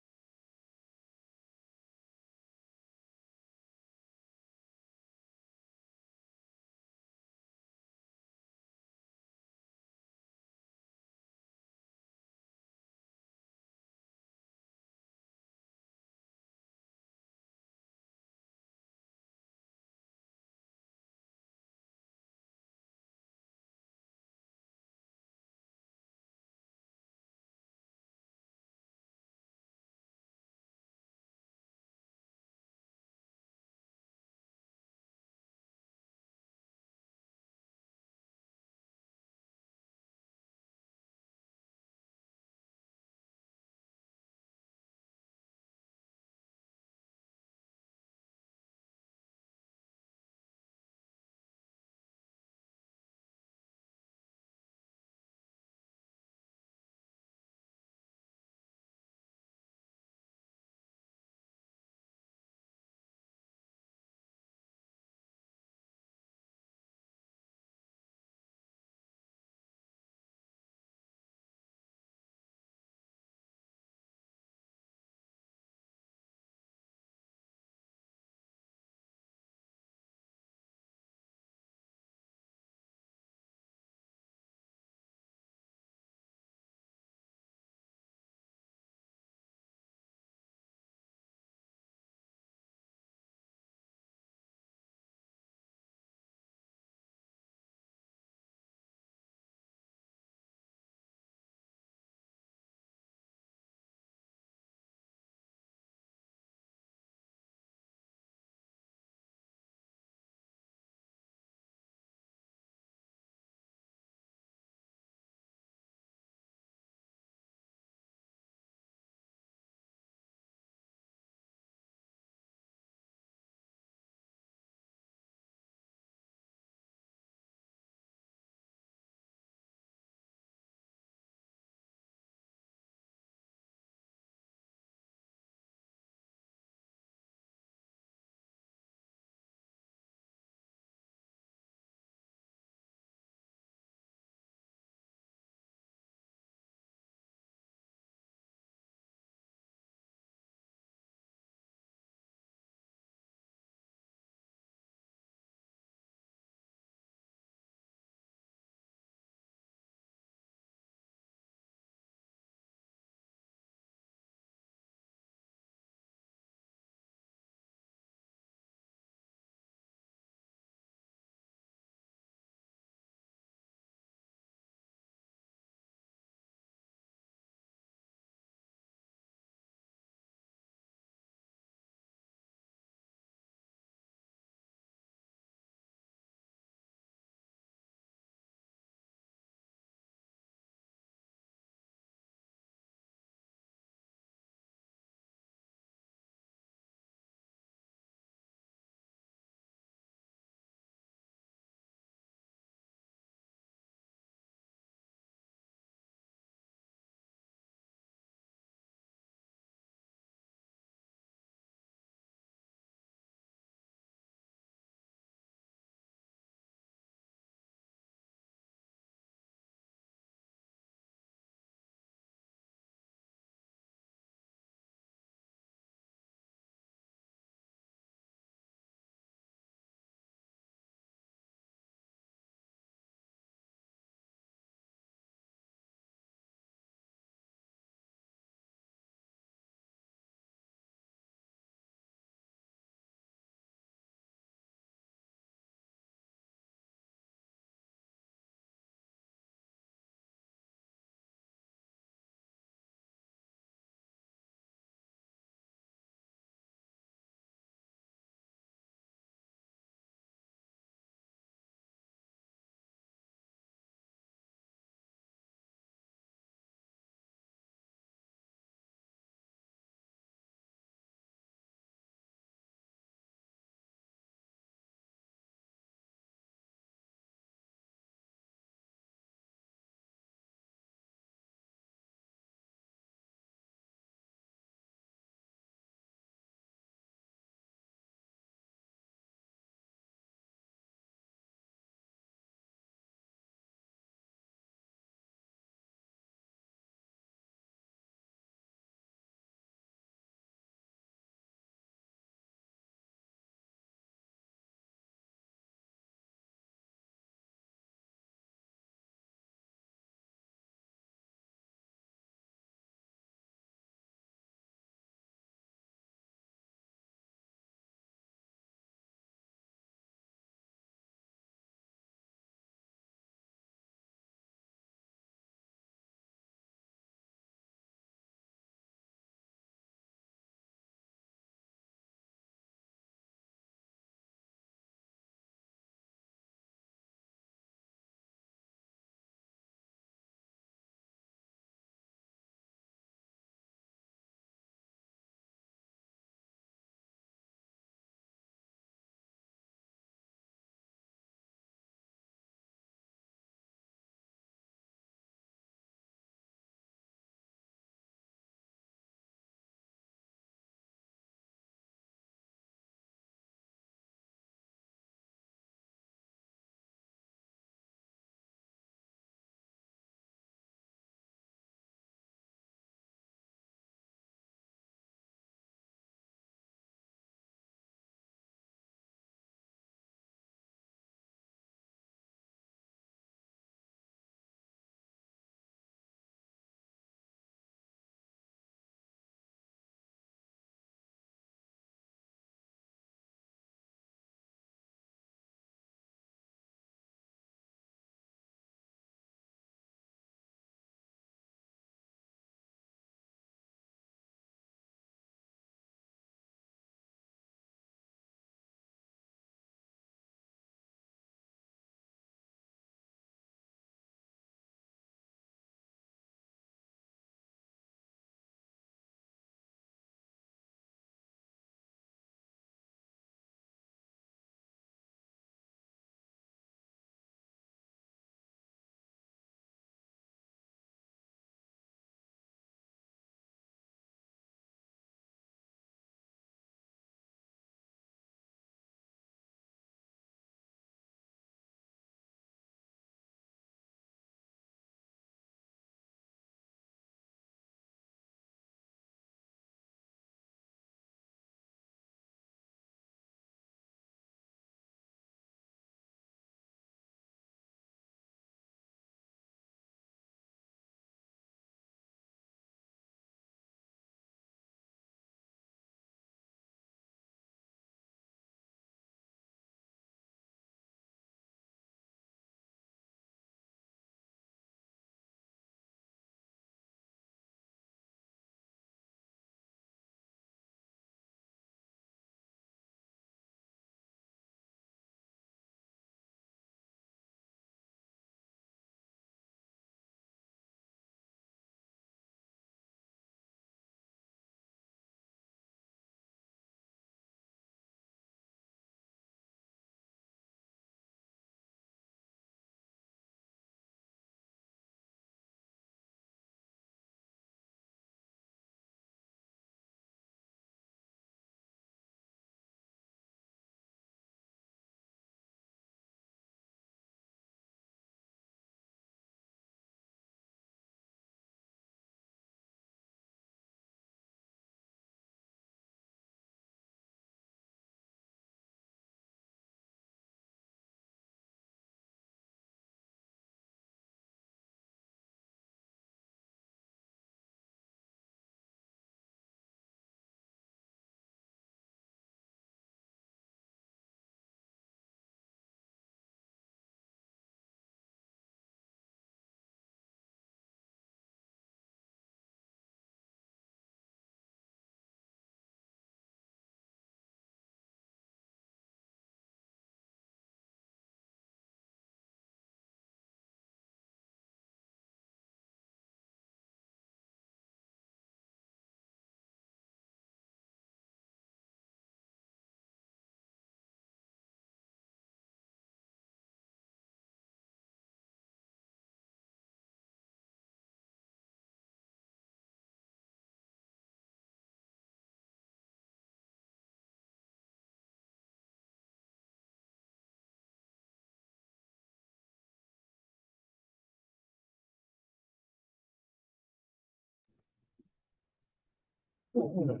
What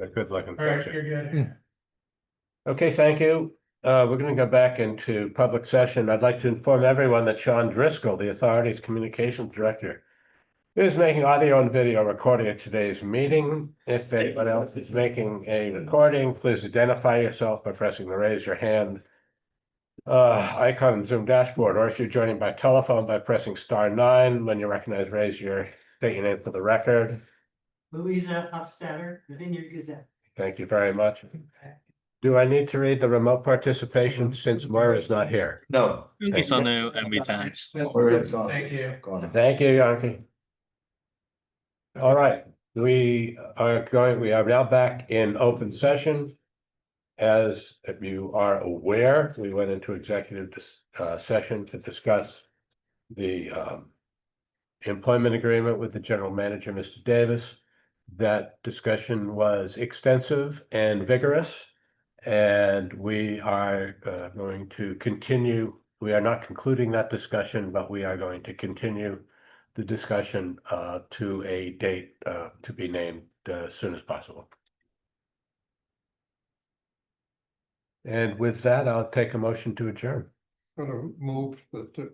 a good looking All right, picture. you're good. Okay, thank you. We're gonna go back into public session. I'd like to inform everyone that Sean Driscoll, the authority's communications director, is making audio and video recording of today's meeting. If anyone else is making a recording, please identify yourself by pressing the raise your hand icon in Zoom dashboard, or if you're joining by telephone by pressing *9. When you recognize, state your name for the record. Louisa Hofstadter, the Vineyard Gazette. Thank you very much. Do I need to read the remote participation since Moira is not here? No. Thank you. Thank you. Thank you, Yankee. All right, we are now back in open session. As you are aware, we went into executive session to discuss the employment agreement with the general manager, Mr. Davis. That discussion was extensive and vigorous, and we are going to continue. We are not concluding that discussion, but we are going to continue the discussion to a date to be named as soon as possible. And with that, I'll take a motion to adjourn. Gonna move that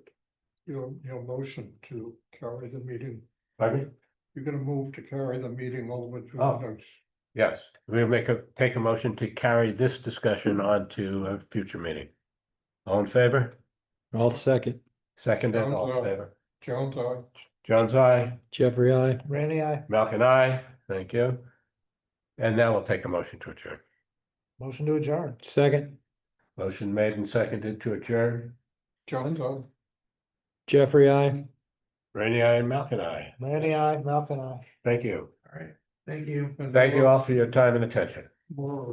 your motion to carry the meeting. Pardon me? You're gonna move to carry the meeting over to Oh. the next. Yes, we'll take a motion to carry this discussion on to a future meeting. All in favor? I'll second. Seconded, all in favor? Jones, aye. John's eye, Jeffrey, I. Randy, aye. Malcolm, aye. Thank you. And now we'll take a motion to adjourn. Motion to adjourn. Second. Motion made and seconded to adjourn. Jones, aye. Jeffrey, I. Rainey, aye, and Malcolm, aye. Randy, aye. Malcolm, aye. Thank you. All right, thank you. Thank you all for your time and attention. More